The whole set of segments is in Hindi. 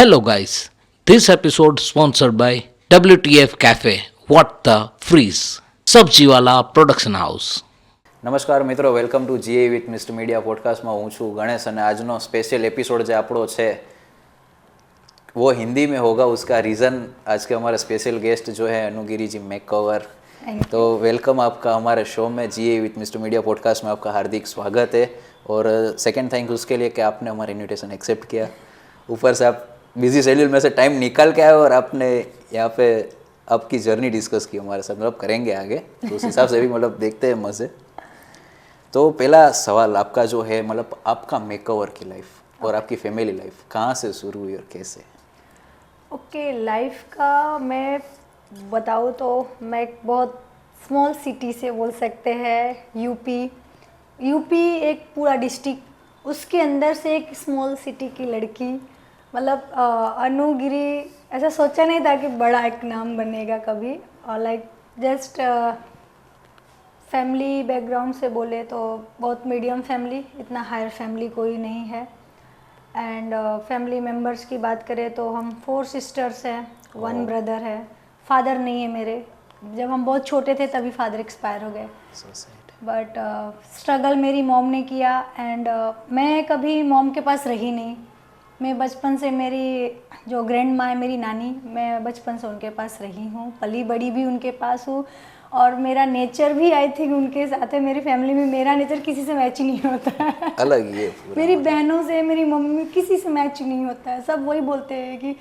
Hello guys, this episode sponsored by WTF Cafe, What the Freeze, Sabjiwala production house. નમસ્કાર મિત્રો, welcome to GA with mister media પોડકાસ્ટમાં હું છું ગણેશ અને આજનો સ્પેશિयल एपिसोड जो આપણો છે वो हिंदी में होगा. उसका रीज़न आज के हमारे स्पेशल गेस्ट जो है अनुगिरी जी मेकओवर. तो वेलकम आपका हमारे शो में जीए विथ मिस्टर मीडिया पॉडकास्ट में आपका हार्दिक स्वागत है. और सेकंड थैंक उसके लिए कि आपने हमारा इन्विटेशन एक्सेप्ट किया. ऊपर से आप बिजी शेड्यूल में से टाइम निकाल के आए और आपने यहाँ पे आपकी जर्नी डिस्कस की हमारे साथ. मतलब करेंगे आगे तो उस हिसाब से भी मतलब देखते हैं मज़े. तो पहला सवाल आपका जो है मतलब आपका मेकओवर की लाइफ और आपकी फैमिली लाइफ कहाँ से शुरू हुई और कैसे? ओके, लाइफ का मैं बताऊँ तो मैं एक बहुत स्मॉल सिटी से बोल सकते हैं. यूपी एक पूरा डिस्ट्रिक्ट, उसके अंदर से एक स्मॉल सिटी की लड़की. मतलब अनुगिरी ऐसा सोचा नहीं था कि बड़ा एक नाम बनेगा कभी. और लाइक जस्ट फैमिली बैकग्राउंड से बोले तो बहुत मीडियम फैमिली, इतना हायर फैमिली कोई नहीं है. एंड फैमिली मेम्बर्स की बात करें तो हम 4 सिस्टर्स हैं, 1 ब्रदर है. फादर नहीं है मेरे. जब हम बहुत छोटे थे तभी फादर एक्सपायर हो गए. बट स्ट्रगल मेरी मॉम ने किया. एंड मैं कभी मॉम के पास रही नहीं. मैं बचपन से, मेरी जो ग्रैंड माँ है मेरी नानी, मैं बचपन से उनके पास रही हूँ, पली बड़ी भी उनके पास हूँ. और मेरा नेचर भी आई थिंक उनके साथ है. मेरी फैमिली में मेरा नेचर किसी से मैच नहीं होता है. अलग ही है. मेरी बहनों से, मेरी मम्मी, किसी से मैच नहीं होता है. सब वही बोलते हैं कि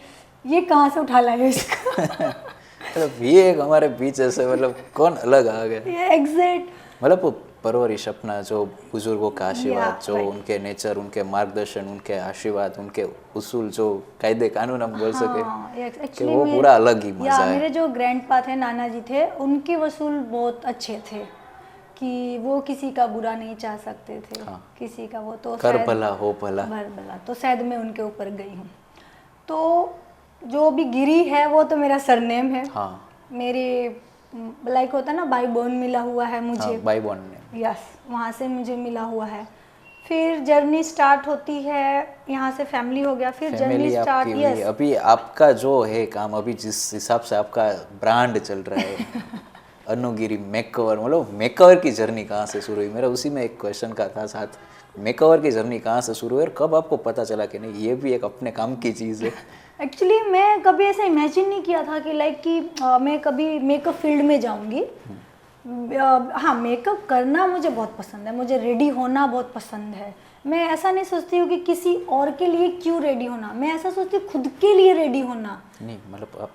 ये कहाँ से उठा लाए इसको. मतलब ये एक हमारे बीच ऐसे मतलब कौन अलग आ गया. ये एग्जैक्ट मतलब वो परवरिश अपना जो बुजुर्गों का आशीर्वाद, जो उनके नेचर, उनके मार्गदर्शन, उनके आशीर्वाद, उनके उसूल, जो कायदे कानून हम बोल सके कि वो पूरा अलग ही मजा है. मेरे जो ग्रैंडपा थे, नाना जी थे, उनके वसूल बहुत अच्छे थे कि वो किसी का बुरा नहीं चाह सकते थे. किसी का वो तो कर भला हो भला. तो शायद मैं उनके ऊपर गई हूँ. तो जो भी गिरी है वो तो मेरा सरनेम है. मेरे लाइक होता है ना, बाई बॉर्न मिला हुआ है मुझे. बाई बॉर्न ने यस, वहाँ से मुझे मिला हुआ है. फिर जर्नी स्टार्ट होती है, यहाँ से फैमिली हो गया, फिर जर्नी स्टार्ट. यस, अभी आपका जो है काम, अभी जिस हिसाब से आपका ब्रांड चल रहा है अनुगिरी मेकओवर, मतलब मेकओवर की जर्नी कहाँ से शुरू हुई? मेरा उसी में एक क्वेश्चन का था साथ. मेकओवर की जर्नी कहाँ से शुरू हुई और कब आपको पता चला कि नहीं ये भी एक अपने काम की चीज़ है? एक्चुअली मैं कभी ऐसा इमेजिन नहीं किया था कि लाइक कि मैं कभी मेकअप फील्ड में जाऊंगी. हाँ, मेकअप करना मुझे बहुत पसंद है, मुझे रेडी होना बहुत पसंद है. मैं ऐसा नहीं सोचती हूँ कि किसी और के लिए क्यों रेडी होना, मैं ऐसा सोचती हूँ खुद के लिए रेडी होना. नहीं मतलब आप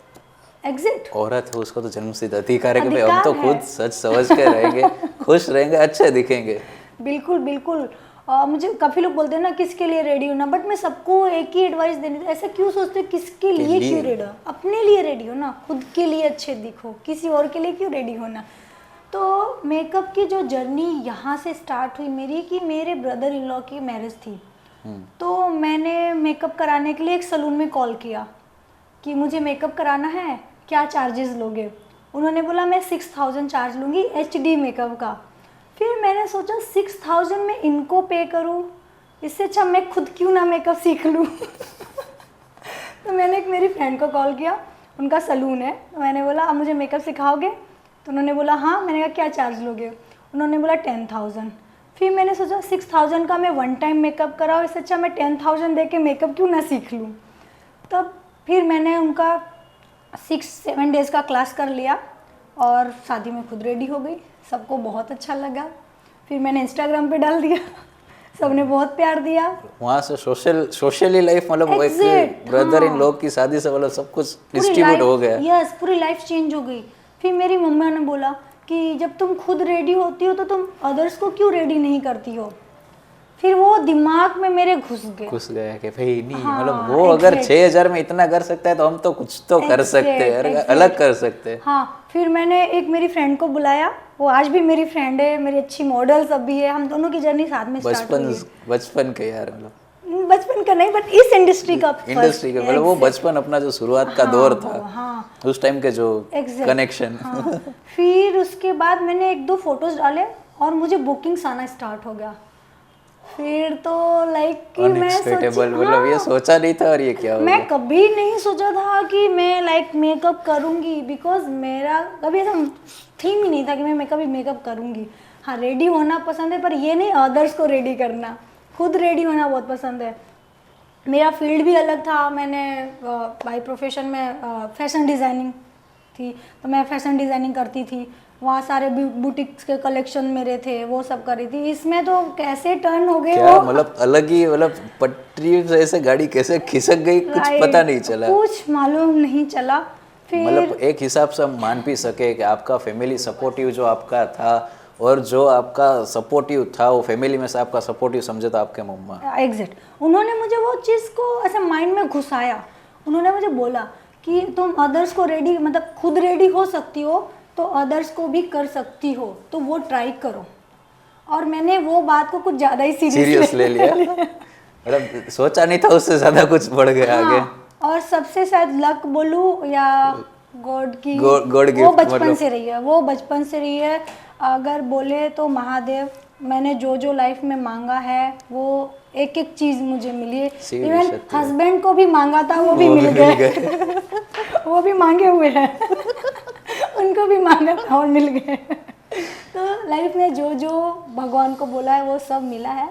एग्जैक्ट औरत है, उसका तो जन्मसिद्ध अधिकार है कि भाई हम तो खुद सच समझ के रहेंगे, खुश रहेंगे, अच्छे दिखेंगे. बिल्कुल बिल्कुल. मुझे काफ़ी लोग बोलते हैं ना किसके लिए रेडी होना, बट मैं सबको एक ही एडवाइस देनी थी. ऐसा क्यों सोचते हो किसके लिए क्यों रेडी हो? अपने लिए रेडी हो ना, खुद के लिए अच्छे दिखो, किसी और के लिए क्यों रेडी होना. तो मेकअप की जो जर्नी यहाँ से स्टार्ट हुई मेरी, कि मेरे ब्रदर इन लॉ की मैरिज थी. तो मैंने मेकअप कराने के लिए एक सलून में कॉल किया कि मुझे मेकअप कराना है, क्या चार्जेस लोगे? उन्होंने बोला मैं 6000 चार्ज लूँगी HD मेकअप का. फिर मैंने सोचा 6000 में इनको पे करूँ, इससे अच्छा मैं खुद क्यों ना मेकअप सीख लूँ. तो मैंने एक मेरी फ्रेंड को कॉल किया, उनका सलून है. तो मैंने बोला आप मुझे मेकअप सिखाओगे? तो उन्होंने बोला हाँ. मैंने कहा क्या चार्ज लोगे? उन्होंने बोला 10000. फिर मैंने सोचा 6000 का मैं 1 टाइम मेकअप कराऊँ, इससे अच्छा मैं 10000 दे के मेकअप क्यों ना सीख लूँ. तब फिर मैंने उनका 6-7 डेज़ का क्लास कर लिया और शादी में खुद रेडी हो गई. सबको बहुत अच्छा लगा. फिर मैंने इंस्टाग्राम पे डाल दिया. सबने बहुत प्यार दिया. वहाँ से सोशली लाइफ मतलब एक ब्रदर इन लॉ की शादी से मतलब सब कुछ डिस्ट्रीब्यूट हो गया. यस, पूरी लाइफ चेंज हो गई. फिर मेरी मम्मा ने बोला कि जब तुम खुद रेडी होती हो तो तुम अदर्स को क्यों रेडी नहीं करती हो. फिर वो दिमाग में मेरे घुस गया कि भाई नहीं मतलब वो अगर 6000 में इतना कर सकता है तो हम तो कुछ तो कर सकते हैं, अलग कर सकते हैं. हाँ, फिर मैंने एक मेरी फ्रेंड को बुलाया, वो आज भी मेरी फ्रेंड है, मेरी अच्छी मॉडल सब भी है. हम दोनों की जर्नी साथ में स्टार्ट हुई. बचपन के यार, मतलब बचपन का नहीं बट इस इंडस्ट्री का मतलब वो बचपन अपना जो शुरुआत का दौर था, उस टाइम के जो कनेक्शन. फिर उसके बाद मैंने 1-2 फोटोज डाले और मुझे बुकिंग्स आना स्टार्ट हो गया. फिर तो लाइक कि मैं अनएक्सपेक्टेबल, सोची मतलब ये सोचा नहीं था और ये क्या हो मैं गया? कभी नहीं सोचा था कि मैं लाइक मेकअप करूंगी, बिकॉज मेरा कभी ऐसा थीम ही नहीं था कि मैं कभी मेकअप करूंगी। हाँ, रेडी होना पसंद है, पर ये नहीं अदर्स को रेडी करना, खुद रेडी होना बहुत पसंद है। मेरा फील्ड भी अलग था, मैंने बाय प्रोफेशन में फैशन डिज़ाइनिंग थी, तो मैं फैशन डिज़ाइनिंग करती थी, वहाँ सारे बुटीक्स के कलेक्शन मेरे थे, वो सब कर रही थी। इसमें तो कैसे टर्न हो गए क्या वो, मतलब अलग ही, मतलब पटरी से ऐसे गाड़ी कैसे खिसक गई, कुछ Right, पता नहीं चला। कुछ मालूम नहीं चला। फिर मतलब एक हिसाब से हम मान भी सके कि आपका फैमिली सपोर्टिव जो आपका था, और जो आपका सपोर्टिव था वो फैमिली में से आपका सपोर्टिव समझे तो आपके मम्मा। एग्जैक्ट उन्होंने मुझे वो चीज़ को ऐसे माइंड में घुसाया। उन्होंने मुझे बोला कि तुम अदर्स को रेडी, मतलब खुद रेडी हो सकती हो तो अदर्स को भी कर सकती हो, तो वो ट्राई करो। और मैंने वो बात को कुछ ज़्यादा ही सीरियस ले लिया, मतलब सोचा नहीं था उससे ज्यादा कुछ बढ़ गया आगे। और सबसे शायद लक बोलूँ या गॉड की, God वो gift, बचपन मतलब। से रही है, वो बचपन से रही है। अगर बोले तो महादेव, मैंने जो जो लाइफ में मांगा है वो एक एक चीज़ मुझे मिली है। सीधी इवन सत्य। हस्बैंड को भी मांगा था, वो भी मिल गए। वो भी मांगे हुए हैं। उनको भी मांगा था और मिल गए। तो लाइफ में जो जो भगवान को बोला है वो सब मिला है।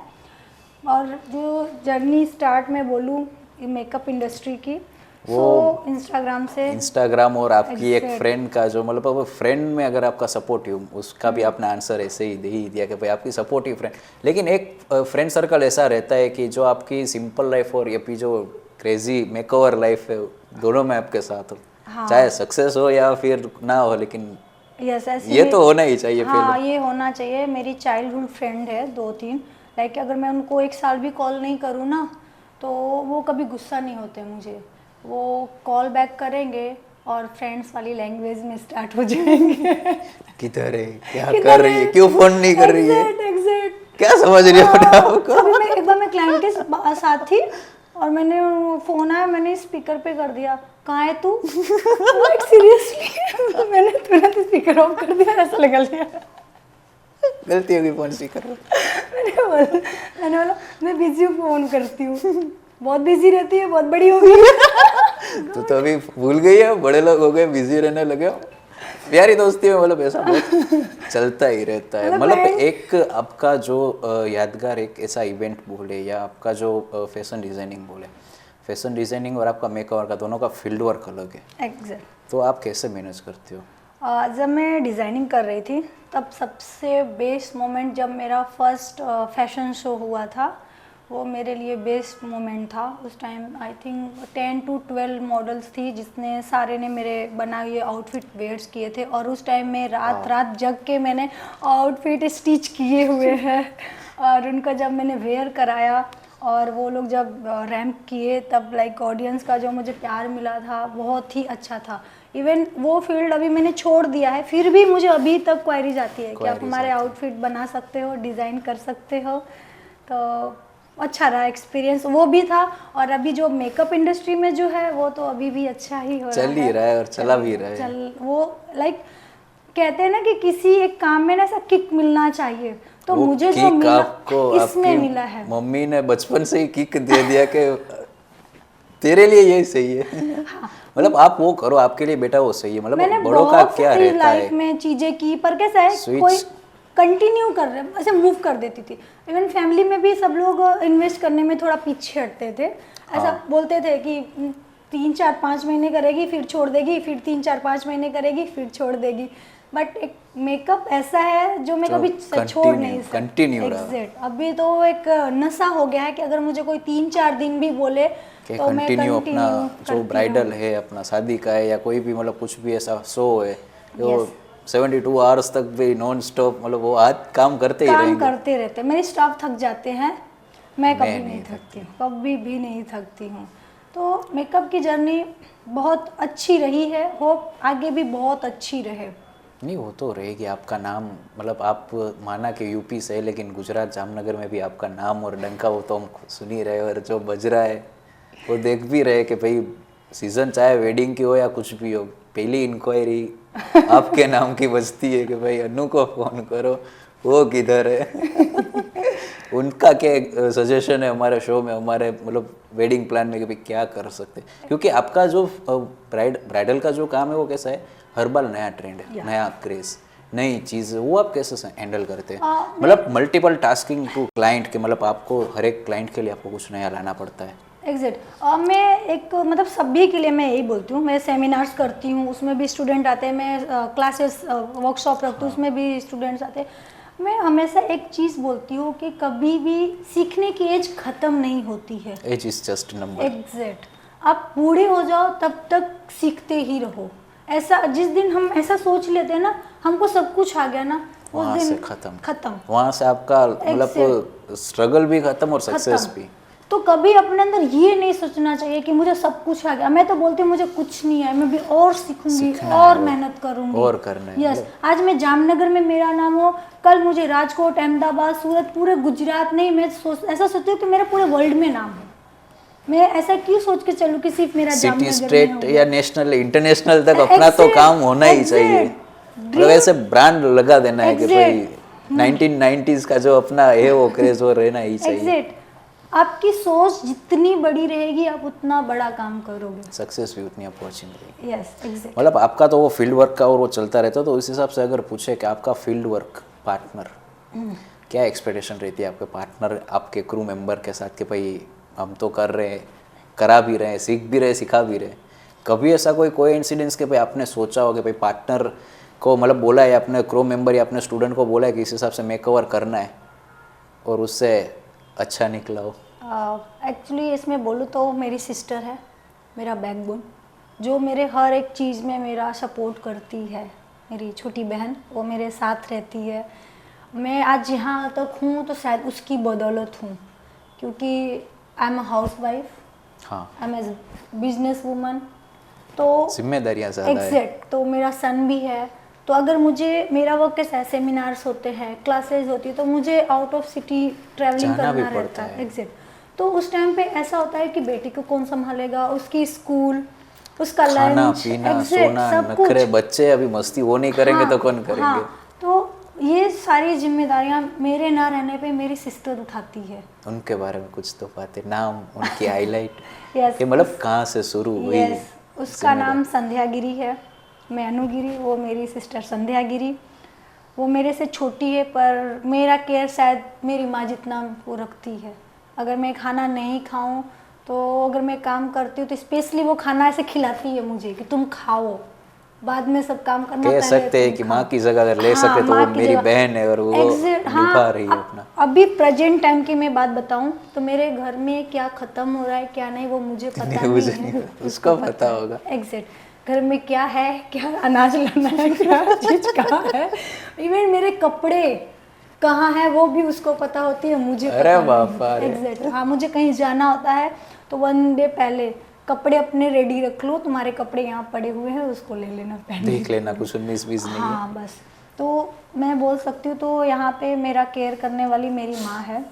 और जो जर्नी स्टार्ट में बोलूँ मेकअप इंडस्ट्री की, वो इंस्टाग्राम से। इंस्टाग्राम और आपकी एक Exact. फ्रेंड का जो, मतलब वो फ्रेंड में अगर आपका सपोर्टिव, उसका भी आपने आंसर ऐसे ही दे ही दिया कि भाई आपकी सपोर्टिव फ्रेंड। लेकिन एक फ्रेंड सर्कल ऐसा रहता है कि जो आपकी सिंपल लाइफ और ये भी जो क्रेजी मेकओवर लाइफ है, दोनों में आपके साथ हो। चाहे सक्सेस हो या फिर ना हो, लेकिन यस, ऐसे ये तो होना ही चाहिए हाँ, पहले। ये होना चाहिए। मेरी चाइल्डहुड फ्रेंड है 2-3, लाइक अगर मैं उनको 1 साल भी कॉल नहीं करूँ ना तो वो कभी गुस्सा नहीं होते मुझे, वो कॉल बैक करेंगे और फ्रेंड्स वाली लैंग्वेज में स्टार्ट हो जाएंगे। किधर है, क्या कर रही है, क्यों फोन नहीं कर रही है, एग्जैक्ट। क्या समझ रही हो अपने आप को? अभी मैं एक बार मैं क्लाइंट के साथ थी और मैंने फोन आया, मैंने स्पीकर पे कर दिया, कहाँ है तू? लाइक सीरियसली मैंने तुरंत स्पीकर ऑफ कर दिया, ऐसा लगा लिया। गलती होगी फोन स्पीकर। मैंने बोला मैं बिजी हूँ, फोन करती हूँ। बहुत बिजी रहती है, बहुत बड़ी हो गई। तो अभी भूल गई है, बड़े लोग हो गए, बिजी रहने लगे हो। प्यारी दोस्ती में मतलब ऐसा बहुत चलता ही रहता है। मतलब एक आपका जो यादगार एक ऐसा इवेंट बोले या आपका जो फैशन डिजाइनिंग बोले, फैशन डिजाइनिंग और आपका मेकओवर का दोनों का फील्ड वर्क अलग है, एग्जैक्ट। तो आप कैसे मैनेज करते हो? जब मैं डिज़ाइनिंग कर रही थी तब सबसे बेस्ट मोमेंट जब मेरा फर्स्ट फैशन शो हुआ था, वो मेरे लिए बेस्ट मोमेंट था। उस time I think 10 to 12 models थी जिसने सारे ने मेरे बनाए हुए आउटफिट वेयर्स किए थे, और उस टाइम में रात रात जग के मैंने आउटफिट स्टिच किए हुए हैं। और उनको जब मैंने वेयर कराया और वो लोग जब रैम्प किए तब लाइक ऑडियंस का जो मुझे प्यार मिला था बहुत ही अच्छा था। इवन वो फील्ड अभी मैंने छोड़ दिया है, फिर भी मुझे अभी तक क्वेरीज आती है कि आप हमारे आउटफिट बना सकते हो, डिज़ाइन कर सकते हो। तो अच्छा रहा एक्सपीरियंस वो भी था। और अभी जो मेकअप इंडस्ट्री में जो है वो तो अभी भी अच्छा ही हो रहा है, चल ही रहा है और चला भी रहा है। चल वो लाइक कहते हैं ना कि किसी एक काम में ना ऐसा किक मिलना चाहिए, तो वो मुझे जो किक मिला आपको इसमें आपकी मिला है। मम्मी ने बचपन से ही किक दे दिया कि तेरे लिए यही सही है। मतलब आप वो करो, आपके लिए बेटा वो सही है। मतलब मैंने बड़ों का बहुत क्या सारी रहता है, लाइफ में चीजें की, पर कैसा है Switch. कोई कंटिन्यू कर रहे ऐसे मूव कर देती थी। इवन फैमिली में भी सब लोग इन्वेस्ट करने में थोड़ा पीछे हटते थे, ऐसा बोलते थे कि 3-4-5 महीने करेगी फिर छोड़ देगी, फिर 3-4-5 महीने करेगी फिर छोड़ देगी। बट एक मेकअप ऐसा है जो मैं कभी छोड़ नहीं सकती, कंटिन्यू रहा। एग्जैक्ट। अभी तो एक नशा हो गया है कि अगर मुझे कोई 3-4 दिन भी बोले कि तो मैं कंटिन्यू अपना कंटिन्यू जो ब्राइडल है, अपना शादी का है या कोई भी मतलब कुछ भी ऐसा शो है, तो 72 आवर्स तक भी नॉन स्टॉप, मतलब वो आज काम करते ही काम रहेंगे। करते रहते। मेरे स्टाफ थक जाते हैं, मैं कभी नहीं थकती हूँ, कभी भी नहीं थकती हूँ। तो मेकअप की जर्नी बहुत अच्छी रही है, होप आगे भी बहुत अच्छी रहे। नहीं, वो तो रहेगी। आपका नाम, मतलब आप माना कि यूपी से है, लेकिन गुजरात जामनगर में भी आपका नाम और डंका वो तो हम सुन ही रहे, और जो बज रहा है वो देख भी रहे कि भाई सीजन चाहे वेडिंग की हो या कुछ भी हो, पहली इंक्वायरी आपके नाम की बजती है कि भाई अनु को फोन करो, वो किधर है। उनका क्या सजेशन है हमारे शो में, हमारे मतलब वेडिंग प्लान में कि भाई क्या कर सकते हैं? क्योंकि आपका जो ब्राइडल का जो काम है वो कैसा है, हर बार नया ट्रेंड है, नया क्रेज, नई चीज़ है, वो आप कैसे हैंडल करते हैं? मतलब मल्टीपल टास्किंग टू क्लाइंट के, मतलब आपको हर एक क्लाइंट के लिए आपको कुछ नया लाना पड़ता है। एग्जैक्ट मैं एक मतलब सभी के लिए मैं यही बोलती हूँ, मैं सेमिनार्स करती हूँ, उसमें भी स्टूडेंट आते हैं, मैं क्लासेस वर्कशॉप रखती हूँ, उसमें भी स्टूडेंट्स आते हैं। मैं हमेशा एक चीज़ बोलती हूँ कि कभी भी सीखने की एज ख़त्म नहीं होती है। Age is just number. Exact, आप बूढ़े हो जाओ तब तक सीखते ही रहो। ऐसा जिस दिन हम ऐसा सोच लेते हैं ना हमको सब कुछ आ गया ना, उस वहाँ दिन से खत्म, खत्म, वहाँ से आपका मतलब स्ट्रगल भी खत्म और सक्सेस भी। तो कभी अपने अंदर ये नहीं सोचना चाहिए कि मुझे सब कुछ आ गया। मैं तो बोलती हूँ मुझे कुछ नहीं है, मैं भी और सीखूंगी और मेहनत करूंगी और करना है। यस, आज मैं जामनगर में मेरा नाम हो, कल मुझे राजकोट, अहमदाबाद, सूरत, पूरे गुजरात नहीं, मैं ऐसा सोचती हूँ कि मेरे पूरे वर्ल्ड में नाम हो। मैं ऐसा क्यों सोच के चलूँ कि सिर्फ मेरा सिटी जामनगर में स्टेट हो। या नेशनल इंटरनेशनल तक अपना तो काम होना ही चाहिए। मतलब ऐसे ब्रांड लगा देना है कि भाई 1990s का जो अपना है वो क्रेज वो रहना ही चाहिए। एग्जैक्ट, आपकी सोच जितनी बड़ी रहेगी आप उतना बड़ा काम करोगे, सक्सेस भी उतनी अपॉर्चुनिटी रहेगी। Yes exact. मतलब आपका तो वो फील्ड वर्क का और वो चलता रहता है, तो उस हिसाब से अगर पूछे कि आपका फील्ड वर्क पार्टनर क्या एक्सपेक्टेशन रहती है आपके पार्टनर, आपके क्रू मेंबर के साथ कि भाई हम तो कर रहे हैं, करा भी रहे हैं, सीख भी रहे, सिखा भी रहे, कभी ऐसा कोई इंसिडेंस कि भाई आपने सोचा हो कि भाई पार्टनर को मतलब बोला है, अपने क्रू मेंबर या अपने स्टूडेंट को बोला है कि इस हिसाब से मेकओवर करना है और उससे अच्छा निकला हो? एक्चुअली इसमें बोलूँ तो मेरी सिस्टर है मेरा बैकबोन, जो मेरे हर एक चीज़ में मेरा सपोर्ट करती है। मेरी छोटी बहन, वो मेरे साथ रहती है। मैं आज यहाँ तक हूँ तो शायद उसकी बदौलत हूँ, क्योंकि I am a house wife, हाँ, I am a business woman, तो जिम्मेदारियाँ ज़्यादा है। एग्जैक्ट, तो मेरा सन भी है, तो अगर मुझे मेरा वर्क कैसा है, सेमिनार्स होते हैं, क्लासेस होती है, तो मुझे आउट ऑफ सिटी ट्रैवलिंग जाना भी करना पड़ता रहता है। है। एग्जैक्ट, तो उस टाइम पे ऐसा होता है कि बेटी को कौन संभालेगा, उसकी स्कूल, उसका खाना लंच, पीना सोना नखरे, बच्चे अभी मस्ती वो नहीं करेंगे तो कौन करेंगे? हाँ, तो ये सारी जिम्मेदारियां मेरे ना रहने पे मेरी सिस्टर उठाती है। उनके बारे में कुछ तो बातें, नाम उनकी हाईलाइट यस, कि मतलब कहाँ से शुरू हुई? यस, उसका नाम संध्या गिरी है, मैं अनु गिरी, वो मेरी सिस्टर संध्या गिरी। वो मेरे से छोटी है पर मेरा केयर शायद मेरी माँ जितना वो रखती है। अगर मैं खाना नहीं खाऊं तो अगर मैं काम करती हूँ तो स्पेशली वो खाना ऐसे खिलाती है मुझे कि तुम खाओ, बाद में सब काम करना। कह सकते हैं कि माँ की जगह अगर ले सके तो वो मेरी बहन है और वो निभा रही है अपना। अभी प्रेजेंट टाइम की मैं बात बताऊं तो मेरे घर में क्या खत्म हो रहा है क्या नहीं वो मुझे पता नहीं है, उसको पता होगा। एग्जैक्ट, घर में क्या है, क्या अनाज लाना है, क्या चीज कहाँ है, इवन मेरे कपड़े कहाँ है वो भी उसको पता होती है, मुझे अरे बापा रे। एग्जैक्ट। हाँ, मुझे कहीं जाना होता है तो 1 डे पहले कपड़े अपने रेडी रख लो, तुम्हारे कपड़े यहाँ पड़े हुए हैं, उसको ले लेना, पहन देख लेना, कुछ 19-20 नहीं है। हाँ बस, तो मैं बोल सकती हूँ तो यहाँ पे मेरा केयर करने वाली मेरी माँ है,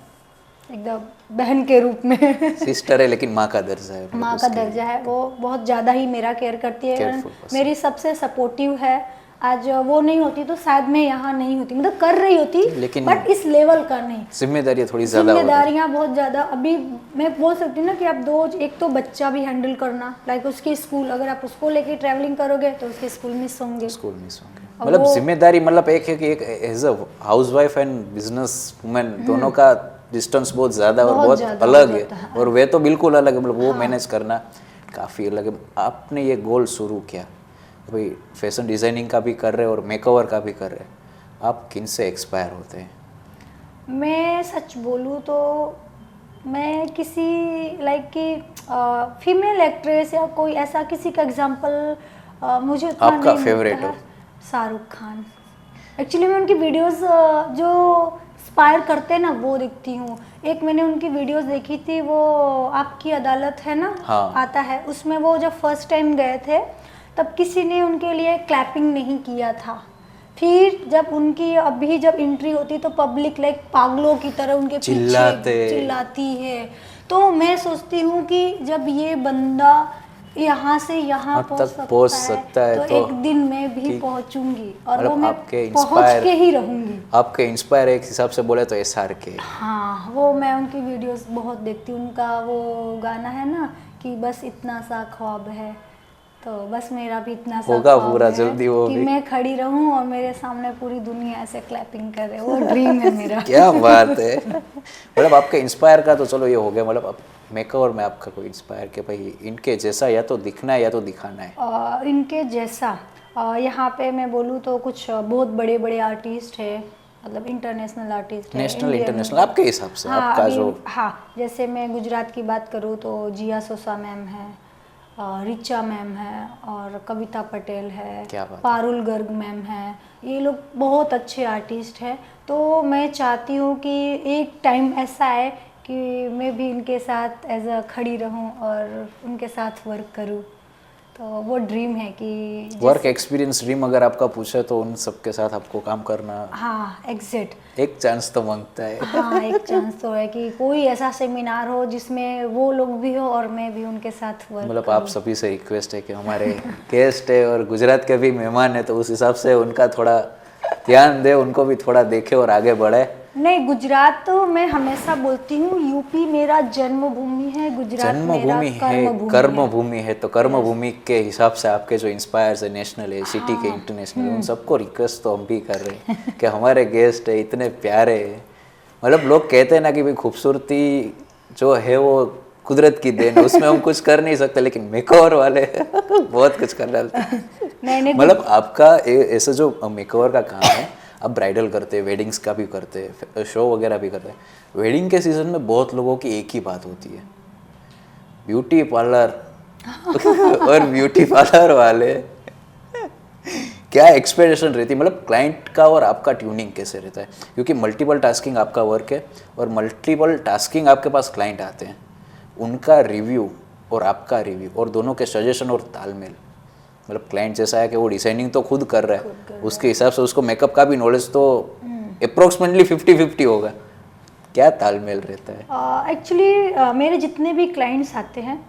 एकदम बहन के रूप में। सिस्टर है लेकिन माँ का दर्जा है, माँ का दर्जा है, वो बहुत ज़्यादा ही मेरा केयर करती है, Careful person। मेरी सबसे सपोर्टिव है। आज वो नहीं होती तो शायद मैं यहाँ नहीं होती, मतलब कर रही होती लेकिन बट इस लेवल का नहीं। जिम्मेदारियाँ थोड़ी ज़्यादा हो रही है। जिम्मेदारियाँ बहुत ज़्यादा, अभी मैं बोल सकती हूँ ना कि आप एक तो बच्चा भी हैंडल करना, लाइक उसकी स्कूल, अगर आप उसको लेके ट्रैवलिंग करोगे तो उसके स्कूल मिस होंगे, स्कूल मिस होंगे। मतलब जिम्मेदारी मतलब एक है कि एक as a house wife and business women दोनों का डिस्टेंस बहुत ज़्यादा और बहुत अलग है, और वे तो बिल्कुल अलग है, मतलब वो मैनेज करना काफ़ी अलग है। आपने ये गोल शुरू किया भाई, फैशन डिज़ाइनिंग का भी कर रहे और मेकओवर का भी कर रहे, आप किन से एक्सपायर होते हैं? मैं सच बोलूँ तो मैं किसी लाइक कि फीमेल एक्ट्रेस या कोई ऐसा किसी का एग्जांपल मुझे उतना आपका नहीं फेवरेट मिलता हो? है। शाहरुख खान, एक्चुअली मैं उनकी वीडियोस जो इंस्पायर करते हैं ना वो देखती हूँ। एक मैंने उनकी वीडियोस देखी थी, वो आपकी अदालत है ना, हाँ। आता है उसमें, वो जब फर्स्ट टाइम गए थे तब किसी ने उनके लिए क्लैपिंग नहीं किया था, फिर जब उनकी अभी जब एंट्री होती तो पब्लिक लाइक पागलों की तरह उनके पीछे चिल्लाती है। तो मैं सोचती हूँ कि जब ये बंदा यहाँ से यहाँ हाँ, पहुँच तक पहुँच सकता सकता है तो तो एक दिन मैं भी ठीक। पहुँचूंगी और मतलब वो मैं आपके पहुँच इंस्पायर के ही रहूंगी। आपके इंस्पायर एक हिसाब से बोले तो SR के। हाँ, वो मैं उनकी वीडियोस बहुत देखती हूँ। उनका वो गाना है ना कि बस इतना सा ख्वाब है, तो बस मेरा भी इतना सा होगा ख्वाब पूरा है जल्दी वो कि भी। मैं खड़ी रहूँ और मेरे सामने पूरी दुनिया ऐसे क्लैपिंग करे, वो ड्रीम है मेरा। क्या बात है। मतलब आपके इंस्पायर का तो चलो ये हो गया, मतलब अब मेकओवर में आपका कोई इंस्पायर के भाई इनके जैसा या तो दिखना है या तो दिखाना है। इनके जैसा यहाँ पे मैं बोलूँ तो कुछ बहुत बड़े बड़े आर्टिस्ट है, मतलब इंटरनेशनल आर्टिस्ट है, नेशनल इंडियन। इंटरनेशनल आपके हिसाब से हाँ, आपका अभी जो हाँ, जैसे मैं गुजरात की बात करूँ तो जिया सोसा मैम है, रिचा मैम है और कविता पटेल है, क्या बात है। पारुल गर्ग मैम है। ये लोग बहुत अच्छे आर्टिस्ट हैं। तो मैं चाहती हूँ कि एक टाइम ऐसा आए कि मैं भी इनके साथ एज अ खड़ी रहूँ और उनके साथ वर्क करूँ। तो वो ड्रीम है कि वर्क एक्सपीरियंस ड्रीम अगर आपका पूछे तो उन सबके साथ आपको काम करना हाँ, एग्जैक्ट। एक चांस तो मांगता है। हाँ, एक चांस तो है कि कोई ऐसा सेमिनार हो जिसमें वो लोग भी हो और मैं भी उनके साथ वर्क मतलब आप सभी से रिक्वेस्ट है कि हमारे गेस्ट है और गुजरात के भी मेहमान है, तो उस हिसाब से उनका थोड़ा ध्यान दे, उनको भी थोड़ा देखे और आगे बढ़े। नहीं, गुजरात तो मैं हमेशा बोलती हूँ, यूपी मेरा जन्मभूमि है, गुजरात मेरा जन्मभूमि है, कर्मभूमि है। कर्मभूमि है, तो कर्मभूमि के हिसाब से आपके जो इंस्पायर्स है, नेशनल है, सिटी के इंटरनेशनल, उन सबको रिक्वेस्ट तो हम भी कर रहे हैं कि हमारे गेस्ट है इतने प्यारे हैं। मतलब लोग कहते हैं ना कि भाई खूबसूरती जो है वो कुदरत की देन है, उसमें हम कुछ कर नहीं सकते, लेकिन मेकओवर वाले बहुत कुछ कर डालते हैं। नहीं, मतलब आपका ऐसा जो मेकओवर का काम है, आप ब्राइडल करते हैं, वेडिंग्स का भी करते हैं, शो वगैरह भी करते हैं। वेडिंग के सीजन में बहुत लोगों की एक ही बात होती है, ब्यूटी पार्लर और ब्यूटी पार्लर वाले क्या एक्सपेक्टेशन रहती है, मतलब क्लाइंट का और आपका ट्यूनिंग कैसे रहता है, क्योंकि मल्टीपल टास्किंग आपका वर्क है और मल्टीपल टास्किंग आपके पास क्लाइंट आते हैं, उनका रिव्यू और आपका रिव्यू और दोनों के सजेशन और तालमेल, मतलब क्लाइंट जैसा है कि वो डिजाइनिंग तो खुद कर रहा है, उसके हिसाब से उसको मेकअप का भी नॉलेज तो अप्रोक्सीमेटली 50-50 होगा, क्या तालमेल रहता है। एक्चुअली मेरे जितने भी क्लाइंट्स आते हैं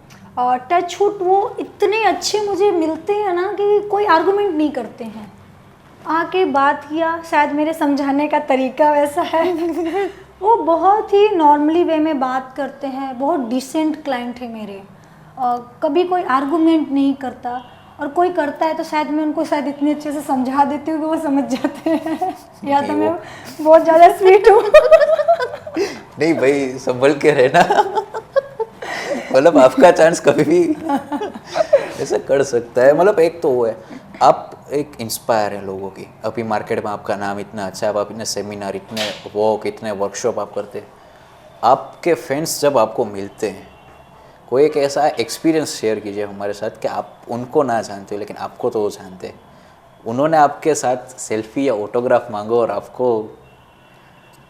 टच वुड वो इतने अच्छे मुझे मिलते हैं ना कि कोई आर्गुमेंट नहीं करते हैं। आके बात किया, शायद मेरे समझाने का तरीका वैसा है वो बहुत ही नॉर्मली वे में बात करते हैं, बहुत डिसेंट क्लाइंट है मेरे। कभी कोई आर्गुमेंट नहीं करता, और कोई करता है तो शायद मैं उनको शायद इतने अच्छे से समझा देती हूँ कि वो समझ जाते हैं या तो मैं बहुत ज़्यादा स्वीट हूँ। नहीं भाई, संभल के रहना। मतलब आपका चांस कभी भी ऐसे कर सकता है। मतलब एक तो वो है, आप एक इंस्पायर है लोगों की, अभी मार्केट में आपका नाम इतना अच्छा है, आप इतने सेमिनार, इतने वॉक, इतने वर्कशॉप आप करते हैं, आपके फ्रेंड्स जब आपको मिलते हैं, कोई एक ऐसा एक्सपीरियंस शेयर कीजिए हमारे साथ कि आप उनको ना जानते हो लेकिन आपको तो वो जानते हैं, उन्होंने आपके साथ सेल्फी या ऑटोग्राफ मांगो और आपको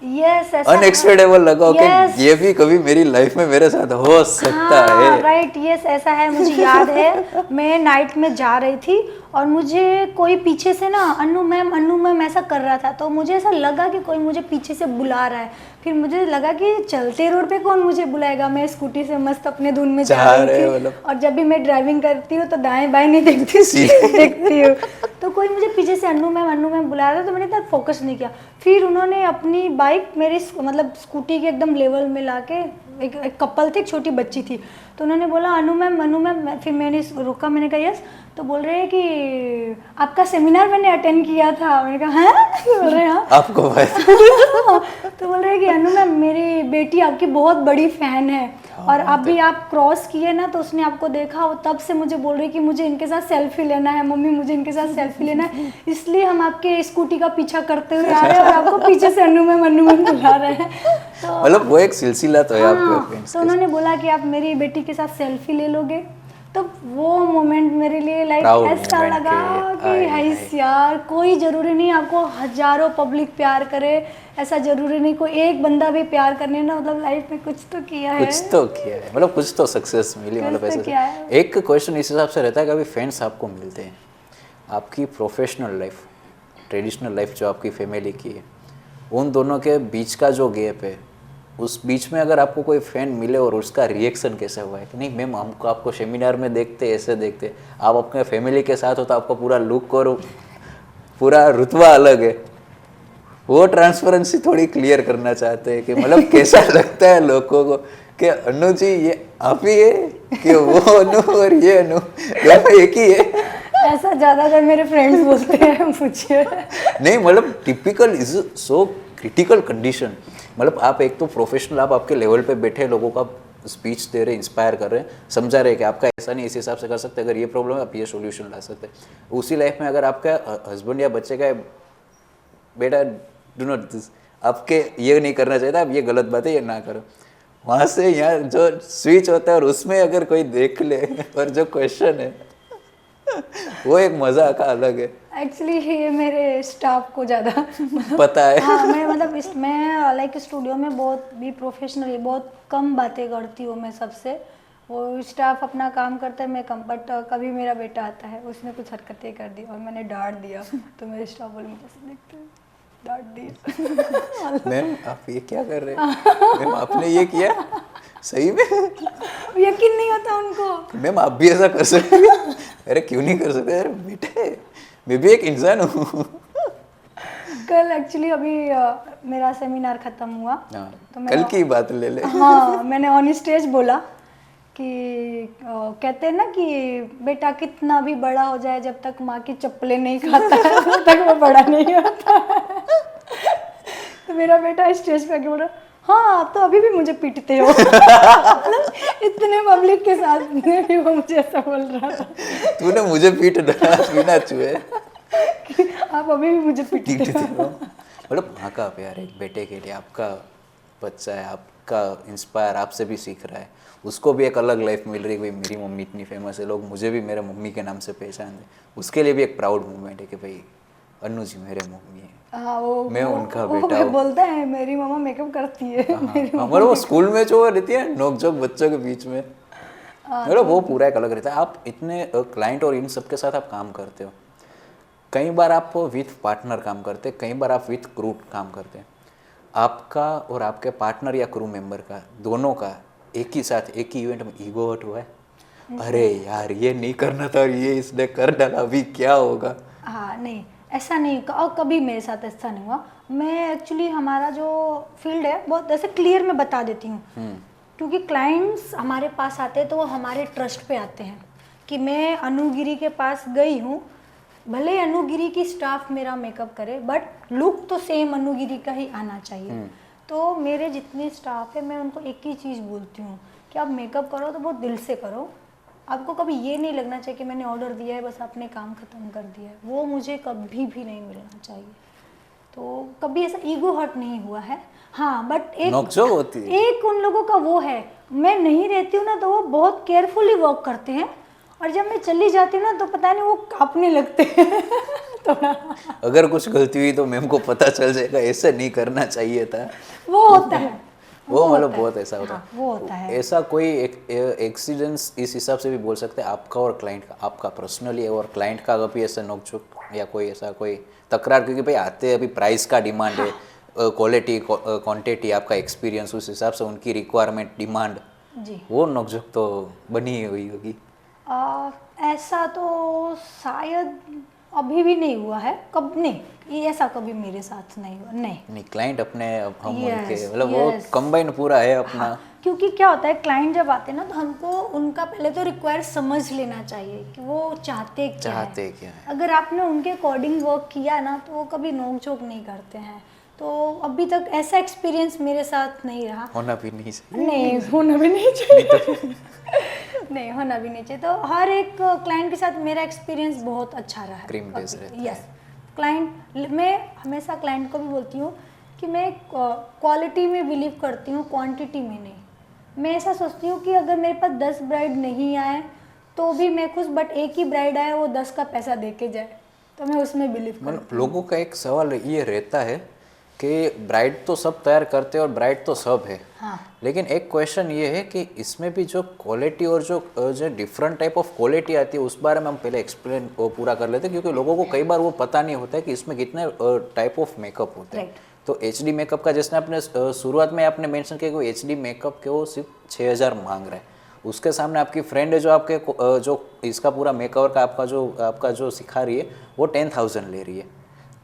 यस, ऐसा अनएक्सपेक्टेबल लगा कि Yes. ये भी कभी मेरी लाइफ में मेरे साथ हो सकता है। राइट, यस, ऐसा है। मुझे याद है मैं नाइट में जा रही थी और मुझे कोई पीछे से ना अन्नू मैम ऐसा कर रहा था, तो मुझे ऐसा लगा कि कोई मुझे पीछे से बुला रहा है। फिर मुझे लगा कि चलते रोड पे कौन मुझे बुलाएगा, मैं स्कूटी से मस्त अपने धुन में जा रही थी मतलब और जब भी मैं ड्राइविंग करती हूँ तो दाएं बाएं नहीं देखती, सीधे देखती हूँ। तो कोई मुझे पीछे से अन्नू मैम बुला रहा था, तो मैंने इतना फोकस नहीं किया। फिर उन्होंने अपनी बाइक मेरी मतलब स्कूटी के एकदम लेवल में लाके, एक कपल थे, एक छोटी बच्ची थी, तो उन्होंने बोला अनु मैम। फिर मैंने रुका, मैंने कहा यस। तो बोल रहे हैं कि आपका सेमिनार मैंने अटेंड किया था। मैंने कहा हाँ, बोल रहे हैं हाँ आपको तो बोल रहे हैं कि अनु मैम मेरी बेटी आपकी बहुत बड़ी फ़ैन है और अभी आप क्रॉस किए ना तो उसने आपको देखा, और तब से मुझे बोल रही है कि मुझे इनके साथ सेल्फी लेना है, मम्मी मुझे इनके साथ सेल्फी लेना है, इसलिए हम आपके स्कूटी का पीछा करते हुए आ रहे हैं और आपको पीछे से अनु मैम बुला रहे हैं। तो मतलब वो एक सिलसिला तो है आपके फ्रेंड्स तो उन्होंने बोला कि आप मेरी बेटी के साथ सेल्फी ले लोगे, तो वो मोमेंट मेरे लिए लाइक ऐसा लगा कि हाइस यार, कोई ज़रूरी नहीं आपको हजारों पब्लिक प्यार करे, ऐसा ज़रूरी नहीं कोई एक बंदा भी प्यार करने ना, मतलब लाइफ में कुछ तो किया है, कुछ तो किया है, मतलब कुछ तो सक्सेस मिली, मतलब तो ऐसे किया है। एक क्वेश्चन इस हिसाब से रहता है कि अभी फ्रेंड्स आपको मिलते हैं, आपकी प्रोफेशनल लाइफ, ट्रेडिशनल लाइफ जो आपकी फैमिली की है, उन दोनों के बीच का जो गैप है उस बीच में अगर आपको कोई फैन मिले और उसका रिएक्शन कैसा हुआ है कि नहीं मैम हमको आपको सेमिनार में देखते ऐसे देखते, आप अपने फैमिली के साथ हो तो आपका पूरा लुक और पूरा रुतबा अलग है, वो ट्रांसपेरेंसी थोड़ी क्लियर करना चाहते हैं कि मतलब कैसा लगता है लोगों को कि अनु जी ये आप ही है कि वो अनु और ये अनु या एक ही है। ऐसा ज़्यादातर मेरे फ्रेंड्स बोलते हैं मुझे। नहीं मतलब typical is so critical condition, मतलब आप एक तो प्रोफेशनल, आप आपके लेवल पे बैठे लोगों का स्पीच दे रहे, इंस्पायर कर रहे हैं, समझा रहे हैं कि आपका ऐसा नहीं इस हिसाब से कर सकते, अगर ये प्रॉब्लम है आप ये सोल्यूशन ला सकते हैं। उसी लाइफ में अगर आपका हस्बैंड या बच्चे का बेटा डू नॉट दिस, आपके ये नहीं करना चाहिए था, आप ये गलत बात है ये ना करो, वहाँ से यहाँ जो स्विच होता है और उसमें अगर कोई देख ले और जो क्वेश्चन है वो एक मजा का अलग है। एक्चुअली ये मेरे स्टाफ को ज़्यादा पता है। हाँ मैं मतलब मैं लाइक स्टूडियो में बहुत भी प्रोफेशनली बहुत कम बातें करती हूँ मैं सबसे, वो स्टाफ अपना काम करता है मैं कम, बट कभी मेरा बेटा आता है उसने कुछ हरकतें कर दी और मैंने डांट दिया तो मेरे स्टाफ बोले मुझे ऐसे देखते हैं डांट दिया। मैम आप ये क्या कर रहे हैं, मैम आपने ये किया सही में, यकीन नहीं होता उनको। मैम आप भी ऐसा कर सकते हैं, अरे क्यों नहीं कर सकते, अरे बेटे मैं भी एक इंसान हूँ। कल एक्चुअली अभी मेरा सेमिनार खत्म हुआ हाँ, तो कल की बात ले ले। हाँ मैंने ऑन स्टेज बोला कि कहते हैं ना कि बेटा कितना भी बड़ा हो जाए जब तक माँ की चप्पलें नहीं खाता है तब तक वो बड़ा नहीं होता। तो मेरा बेटा स्टेज पे आके बोला हाँ आप तो अभी भी मुझे पीटते हो। इतने पब्लिक के साथ में भी वो मुझे ऐसा बोल रहा था तूने मुझे पीट डाला बिना छुए, कि आप अभी भी मुझे पीटते हो। मतलब माँ का प्यार एक बेटे के लिए, आपका बच्चा है, आपका इंस्पायर आपसे भी सीख रहा है, उसको भी एक अलग लाइफ मिल रही है, भाई मेरी मम्मी इतनी फेमस है, लोग मुझे भी मेरे मम्मी के नाम से पहचान दे, उसके लिए भी एक प्राउड मोमेंट है कि भाई अनु जी मेरे मम्मी है, हाँ वो मैं उनका वो बेटा हूँ। बोलता है मेरी मम्मा मेकअप करती है। हमारे वो स्कूल में जो रहती है नोक झोंक बच्चों के बीच में, मतलब वो पूरा एक अलग रहता है। आप इतने क्लाइंट और इन सब के साथ आप काम करते हो, कई बार आप विथ पार्टनर काम करते हैं, कई बार आप विथ क्रू काम करते हैं, आपका और आपके पार्टनर या क्रू मेंबर का दोनों का एक ही साथ एक ही इवेंट में ईगो हर्ट हुआ है, अरे यार ये नहीं करना था और ये इसने कर डाला, अभी क्या होगा। हाँ नहीं ऐसा नहीं और कभी मेरे साथ ऐसा नहीं हुआ। मैं एक्चुअली हमारा जो फील्ड है बहुत ऐसे क्लियर में बता देती हूँ, क्योंकि क्लाइंट्स हमारे पास आते हैं तो वो हमारे ट्रस्ट पे आते हैं कि मैं अनुगिरी के पास गई हूँ, भले ही अनुगिरी की स्टाफ मेरा मेकअप करे बट लुक तो सेम अनुगिरी का ही आना चाहिए। तो मेरे जितने स्टाफ है मैं उनको एक ही चीज़ बोलती हूँ कि आप मेकअप करो तो बहुत दिल से करो, आपको कभी ये नहीं लगना चाहिए कि मैंने ऑर्डर दिया है बस आपने काम ख़त्म कर दिया है, वो मुझे कभी भी नहीं मिलना चाहिए। तो कभी ऐसा ईगो हर्ट नहीं हुआ है। हाँ बट नोकझोंक होती है। एक उन लोगों का वो है, मैं नहीं रहती हूँ ना तो वो बहुत केयरफुली वर्क करते हैं और जब मैं चली जाती हूँ ना तो पता नहीं वो कांपने लगते हैं थोड़ा। अगर कुछ गलती हुई तो मैम को पता चल जाएगा, ऐसे नहीं करना चाहिए था, वो होता है वो मतलब बहुत ऐसा होता है। हाँ, वो होता है। ऐसा कोई एक्सीडेंट्स इस हिसाब से भी बोल सकते हैं आपका और क्लाइंट का, आपका पर्सनली और क्लाइंट का कभी ऐसा नोकझोंक या कोई ऐसा कोई तकरार, क्योंकि भाई आते हैं अभी प्राइस का डिमांड है, क्वालिटी क्वांटिटी आपका एक्सपीरियंस उस हिसाब से उनकी रिक्वायरमेंट डिमांड, जी वो नोकझोंक तो बनी हुई होगी। ऐसा तो शायद अभी भी नहीं हुआ है, कब नहीं ये ऐसा कभी मेरे साथ नहीं हुआ। नहीं क्लाइंट अपने हम Yes, उनके मतलब वो yes. कंबाइन पूरा है अपना। क्योंकि क्या होता है क्लाइंट जब आते हैं ना तो हमको उनका पहले तो रिक्वायर समझ लेना चाहिए कि वो चाहते क्या है। अगर आपने उनके अकॉर्डिंग वर्क किया ना तो वो कभी नोक झोंक नहीं करते हैं। तो अभी तक ऐसा एक्सपीरियंस मेरे साथ नहीं रहा, होना भी नहीं चाहिए। नहीं होना भी नहीं चाहिए। नहीं होना भी नहीं चाहिए। तो हर एक क्लाइंट के साथ मेरा एक्सपीरियंस बहुत अच्छा रहा है। क्रीम बेस रहता है। यस क्लाइंट, मैं हमेशा क्लाइंट को भी बोलती हूँ कि मैं क्वालिटी में बिलीव करती हूँ, क्वांटिटी में नहीं। मैं ऐसा सोचती हूँ कि अगर मेरे पास 10 ब्राइड नहीं आए तो भी मैं खुश, बट एक ही ब्राइड आए वो 10 का पैसा दे के जाए तो मैं उसमें बिलीव करती हूँ। लोगों का एक सवाल ये रहता है कि ब्राइड तो सब तैयार करते हैं और ब्राइड तो सब है, हाँ लेकिन एक क्वेश्चन ये है कि इसमें भी जो क्वालिटी और जो डिफरेंट टाइप ऑफ क्वालिटी आती है उस बारे में हम पहले एक्सप्लेन पूरा कर लेते हैं, क्योंकि लोगों को कई बार वो पता नहीं होता है कि इसमें कितने टाइप ऑफ मेकअप होते हैं। Right. तो एचडी मेकअप का जैसे आपने शुरुआत में आपने मेंशन किया कि एचडी मेकअप के वो सिर्फ 6000 मांग रहे हैं, उसके सामने आपकी फ्रेंड है जो आपके जो इसका पूरा मेकओवर का आपका जो सिखा रही है वो 10,000 ले रही है।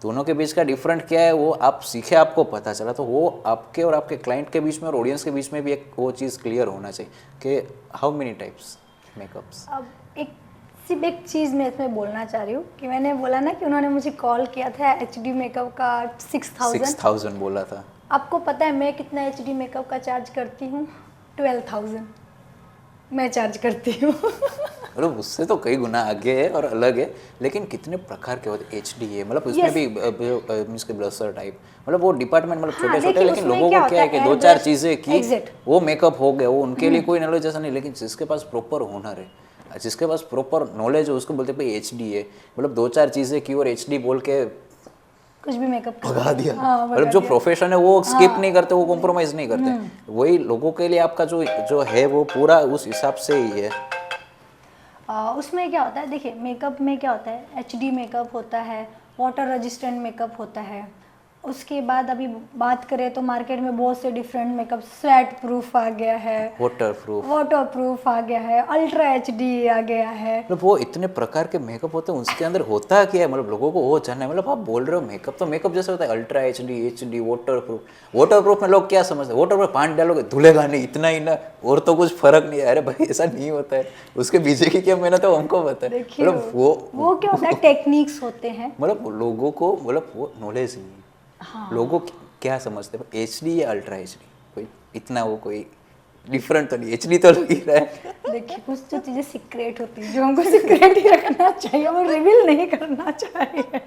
दोनों के बीच का डिफरेंट क्या है वो आप सीखे, आपको पता चला, तो वो आपके और आपके क्लाइंट के बीच में और ऑडियंस के बीच में भी एक वो चीज़ क्लियर होना चाहिए कि हाउ मेनी टाइप्स मेकअप्स। अब सिर्फ एक चीज़ मैं इसमें बोलना चाह रही हूँ कि मैंने बोला ना कि उन्होंने मुझे कॉल किया था एचडी मेकअप का 6,000 बोला था। आपको पता है मैं कितना एचडी मेकअप का चार्ज करती हूँ? 12,000 मैं चार्ज करती हूँ। मतलब उससे तो कई गुना आगे है और अलग है, लेकिन कितने प्रकार के होते एच डी है, मतलब उसमें Yes. भी मीन्स के ब्लशर टाइप, मतलब वो डिपार्टमेंट मतलब हाँ, छोटे छोटे, देखिए, लेकिन उसमें लोगों क्या को क्या है होता कि है, दो airbrush, चार चीज़ें की exact. वो मेकअप हो गया, वो उनके लिए कोई नॉलेज ऐसा नहीं, लेकिन जिसके पास प्रॉपर हुनर है, जिसके पास प्रॉपर नॉलेज है उसको बोलते भाई एच डी है, मतलब दो चार चीज़ें की और एच डी बोल के कुछ भी मेकअप भगा दिया। हाँ, मतलब जो प्रोफेशन है वो स्किप नहीं करते, वो कॉम्प्रोमाइज़ नहीं करते, वही लोगों के लिए आपका जो है वो पूरा उस हिसाब से ही है। उसमें क्या होता है, देखिए मेकअप में क्या होता है, एचडी मेकअप होता है, वाटर रेजिस्टेंट मेकअप होता है, उसके बाद अभी बात करें तो मार्केट में बहुत से डिफरेंट मेकअप, स्वेट प्रूफ आ गया है, वाटर प्रूफ आ गया है, अल्ट्रा एचडी आ गया है। मतलब वो इतने प्रकार के मेकअप होते हैं, उसके अंदर होता क्या है, मतलब लोगों को वो जानना है। मतलब आप बोल रहे हो मेकअप तो मेकअप जैसे होता है अल्ट्रा एचडी वाटर प्रूफ में लोग क्या समझते हैं, वाटर प्रूफ पानी डालोगे धुलेगा नहीं, इतना ही ना, और तो कुछ फर्क नहीं है। अरे भाई ऐसा नहीं होता है, उसके पीछे की क्या मेहनत है हमको पता है। देखिए मतलब वो क्या होता है, टेक्निक्स होते हैं, मतलब लोगों को मतलब वो नॉलेज नहीं है। हाँ। लोगों क्या समझते हैं एच डी या अल्ट्रा एच डी, कोई इतना वो कोई डिफरेंट तो नहीं, एच डी तो लग ही रहा है। देखिए कुछ तो चीज़ें सीक्रेट होती है जो हमको सीक्रेट ही रखना चाहिए, वो रिवील नहीं करना चाहिए,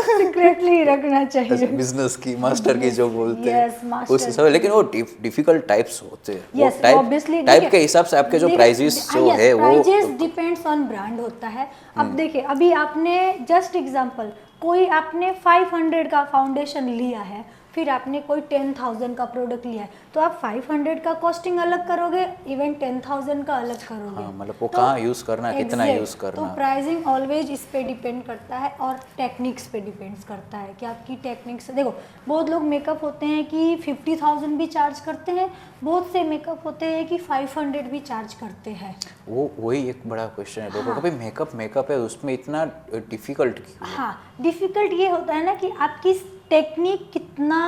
सीक्रेटली रखना चाहिए। बिजनेस की मास्टर की जो बोलते हैं Yes, master उस हिसाब, लेकिन वो डिफिकल्ट टाइप्स होते हैं, वो Yes, obviously, टाइप देखिए, के हिसाब से आपके जो प्राइजेस जो है वो प्राइजेस डिपेंड्स ऑन ब्रांड होता है। अब देखिए अभी आपने जस्ट एग्जांपल, कोई आपने 500 का फाउंडेशन लिया है, फिर आपने कोई 10,000 का प्रोडक्ट लिया है, तो आप 500 का कॉस्टिंग अलग करोगे, इवन 10,000 का अलग करोगे। हाँ, मतलब वो कहाँ यूज करना है, कितना Exact. यूज करना तो है। प्राइसिंग ऑलवेज इस पे डिपेंड करता है और टेक्निक्स पे डिपेंड्स करता है कि आपकी टेक्निक्स। देखो बहुत लोग मेकअप होते हैं कि 50,000 भी चार्ज करते हैं, बहुत से मेकअप होते हैं कि 500 भी चार्ज करते हैं। वो वही एक बड़ा क्वेश्चन है लोगों का, भाई मेकअप है उसमें इतना डिफिकल्ट क्यों? हाँ, डिफ़िकल्ट ये होता है ना कि आपकी टेक्निक कितना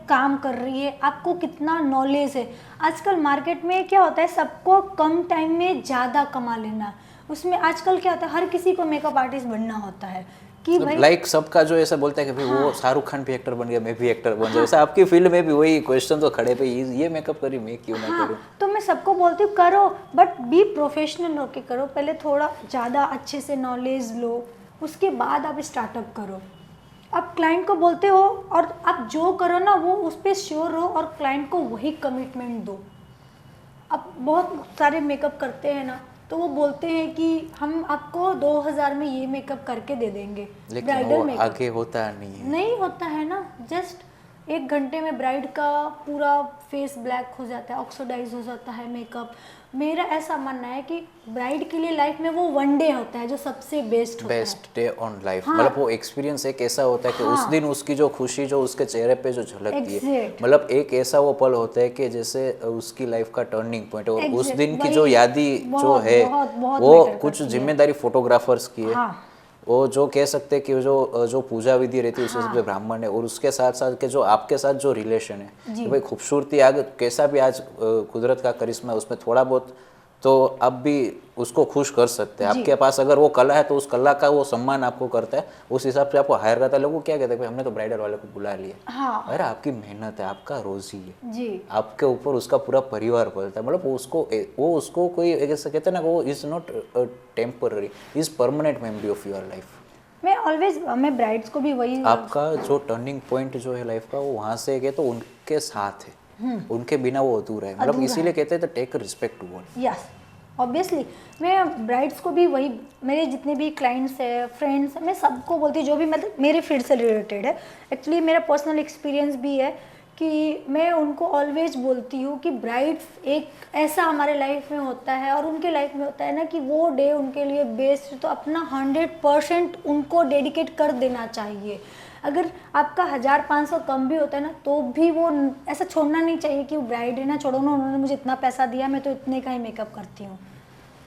काम कर रही है, आपको कितना नॉलेज है। आजकल मार्केट में क्या होता है, सबको कम टाइम में ज़्यादा कमा लेना, उसमें आजकल क्या होता है, हर किसी को मेकअप आर्टिस्ट बनना होता है कि भाई लाइक सबका जो ऐसा बोलता है कि भाई वो शाहरुख खान भी एक्टर बन गया, मैं भी एक्टर बन जाऊँ, ऐसा आपकी फील्ड में भी वही क्वेश्चन तो खड़े पे, ये मेकअप करी मैं क्यों ना करूँ। तो मैं सबको बोलती हूँ करो, बट बी प्रोफेशनल होके करो, पहले थोड़ा ज़्यादा अच्छे से नॉलेज लो, उसके बाद आप स्टार्टअप करो। आप क्लाइंट को बोलते हो और आप जो करो ना वो उस पर श्योर रहो और क्लाइंट को वही कमिटमेंट दो। अब बहुत सारे मेकअप करते हैं ना, तो वो बोलते हैं कि हम आपको 2,000 में ये मेकअप करके दे देंगे, लेकिन वो आगे होता नहीं होता है ना। जस्ट 1 घंटे में ब्राइड का पूरा फेस ब्लैक हो जाता है, ऑक्सीडाइज हो जाता है मेकअप। मेरा ऐसा मानना है कि ब्राइड के लिए लाइफ में वो 1 डे होता है जो सबसे बेस्ट होता है। बेस्ट डे ऑन लाइफ, हाँ। मतलब वो एक्सपीरियंस एक ऐसा होता है कि उस दिन उसकी जो खुशी जो उसके चेहरे पे जो झलकती है, Exact. मतलब एक ऐसा वो पल होता है कि जैसे उसकी लाइफ का टर्निंग पॉइंट है, और उस Exact. दिन की वही जो यादी जो बहुत- है बहुत- बहुत वो matter कुछ करती है। जिम्मेदारी फोटोग्राफर्स की है। हाँ। वो जो कह सकते हैं कि जो पूजा विधि रहती है उससे पे ब्राह्मण है, और उसके साथ साथ के जो आपके साथ जो रिलेशन है कि भाई खूबसूरती आग कैसा भी आज कुदरत का करिश्मा है, उसमें थोड़ा बहुत तो आप भी उसको खुश कर सकते हैं। आपके पास अगर वो कला है तो उस कला का वो सम्मान आपको करता है, उस हिसाब से आपको हायर करता है। लोग क्या कहते हैं, भाई हमने तो ब्राइडल वाले को बुला लिया। हाँ। अरे आपकी मेहनत है, आपका रोजी है जी, आपके ऊपर, उसका पूरा परिवार पलता है। मतलब वो उसको कोई ऐसा कहते हैं ना, वो is not temporary, is permanent memory of your life. मैं ब्राइड्स को भी वही आपका जो टर्निंग पॉइंट जो है लाइफ का वो वहाँ से है, तो उनके साथ है, उनके बिना वो अधूरा है। मतलब इसीलिए कहते हैं तो take respect to all. Yes, obviously मैं ब्राइड्स को भी वही, मेरे जितने भी क्लाइंट्स है, फ्रेंड्स है, मैं सबको बोलती हूँ जो भी मतलब मेरे फील्ड से रिलेटेड है। एक्चुअली मेरा पर्सनल एक्सपीरियंस भी है कि मैं उनको ऑलवेज बोलती हूँ कि ब्राइड्स एक ऐसा हमारे लाइफ में होता है और उनके लाइफ में होता है ना कि वो डे उनके लिए बेस्ट, तो अपना 100% उनको डेडिकेट कर देना चाहिए। अगर आपका 1500 कम भी होता है ना तो भी वो ऐसा छोड़ना नहीं चाहिए कि वो ब्राइड है ना, छोड़ो ना, उन्होंने मुझे इतना पैसा दिया, मैं तो इतने का ही मेकअप करती हूँ।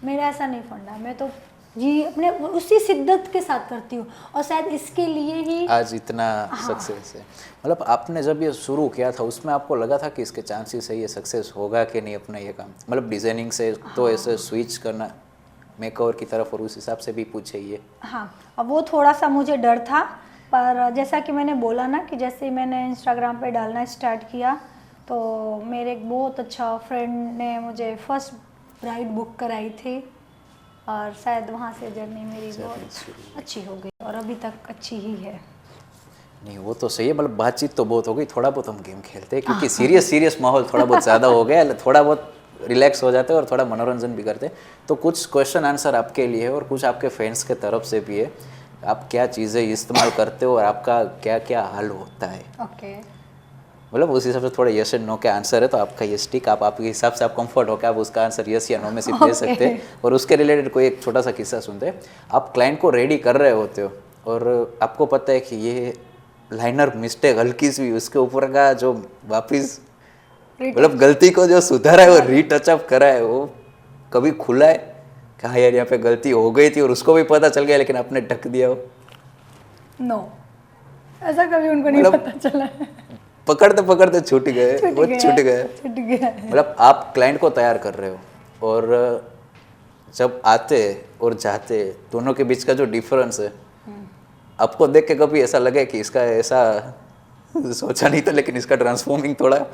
मेरा ऐसा नहीं फंडा, मैं तो जी अपने उसी शिद्दत के साथ करती हूँ और शायद इसके लिए ही आज इतना सक्सेस है। मतलब आपने जब ये शुरू किया था उसमें आपको लगा था कि इसके चांसेस है ये सक्सेस होगा कि नहीं अपना ये काम, मतलब डिज़ाइनिंग से तो ऐसे स्विच करना मेकओवर की तरफ और उस हिसाब से भी पूछे ये? हाँ, अब वो थोड़ा सा मुझे डर था, पर जैसा कि मैंने बोला ना कि जैसे मैंने इंस्टाग्राम पे डालना स्टार्ट किया तो मेरे एक बहुत अच्छा फ्रेंड ने मुझे फर्स्ट ब्राइड बुक कराई थी और शायद वहाँ से जर्नी मेरी बहुत अच्छी हो गई और अभी तक अच्छी ही है। नहीं वो तो सही है, मतलब बातचीत तो बहुत हो गई, थोड़ा बहुत हम गेम खेलते हैं क्योंकि सीरियस माहौल थोड़ा बहुत ज़्यादा हो गया, थोड़ा बहुत रिलैक्स हो जाते हैं और थोड़ा मनोरंजन भी करते हैं। तो कुछ क्वेश्चन आंसर आपके लिए है और कुछ आपके फ्रेंड्स के तरफ से भी है। आप क्या चीज़ें इस्तेमाल करते हो और आपका क्या क्या हाल होता है? ओके, मतलब उस हिसाब से थोड़ा यस एंड नो के आंसर है तो आपका ये स्टिक आप आपके हिसाब से आप कंफर्ट हो के आप उसका आंसर यस या नो में सिर्फ दे सकते हैं और उसके रिलेटेड कोई एक छोटा सा किस्सा सुनते हैं। आप क्लाइंट को रेडी कर रहे होते हो और आपको पता है कि ये लाइनर मिस्टेक हल्की सी उसके ऊपर का जो वापिस मतलब गलती को जो सुधारा है वो रीटचअप करा है, वो कभी खुला है कि हाँ यार यहाँ पे गलती हो गई थी और उसको भी पता चल गया लेकिन आपने ढक दिया हो? नो, ऐसा कभी उनको नहीं मतलब पता चला है। पकड़ते पकड़ते छूट गए, वो छूट गए। छूट गया। मतलब आप क्लाइंट को तैयार कर रहे हो और जब आते और जाते दोनों के बीच का जो डिफरेंस है, आपको देख के कभी ऐसा लगे कि इसका ऐसा सोचा नहीं था लेकिन इसका ट्रांसफॉर्मिंग थोड़ा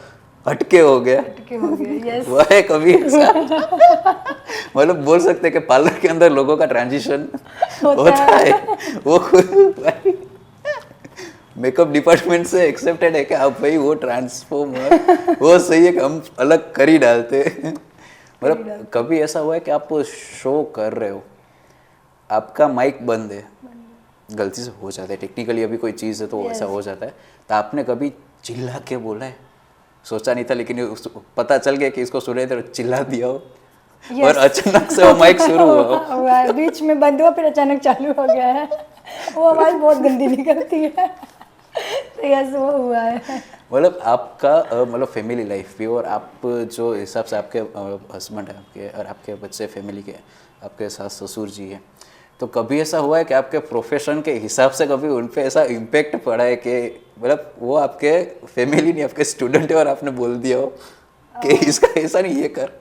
हटके हो गया? हटके हो गया, यस। वो है कभी ऐसा? मतलब बोल सकते हैं कि पार्लर के अंदर लोगों का ट्रांजिशन होता है। वो खुद मेकअप डिपार्टमेंट से एक्सेप्टेड है कि आप भाई वो ट्रांसफॉर्म है, वो सही है कि हम अलग कर ही डालते हैं। मतलब कभी ऐसा हुआ है कि आप शो कर रहे हो, आपका माइक बंद है, गलती से हो जाता है टेक्निकली, अभी कोई चीज़ है तो ऐसा हो जाता है, तो आपने कभी चिल्ला के बोला है? सोचा नहीं था लेकिन पता चल गया कि इसको सुने तो चिल्ला दिया हो और अचानक से वो माइक शुरू हुआ हो? बीच में बंद हुआ फिर अचानक चालू हो गया है, वो आवाज़ बहुत गंदी निकलती है। तो यस वो हुआ है। मतलब आपका मतलब फैमिली लाइफ भी और आप जो हिसाब से आपके हस्बैंड है आपके और आपके बच्चे फैमिली के, आपके सास ससुर जी हैं, तो कभी ऐसा हुआ है कि आपके प्रोफेशन के हिसाब से कभी उन पे ऐसा इम्पेक्ट पड़ा है कि मतलब वो आपके फैमिली नहीं आपके स्टूडेंट है और आपने बोल दिया हो कि इसका ऐसा नहीं ये कर?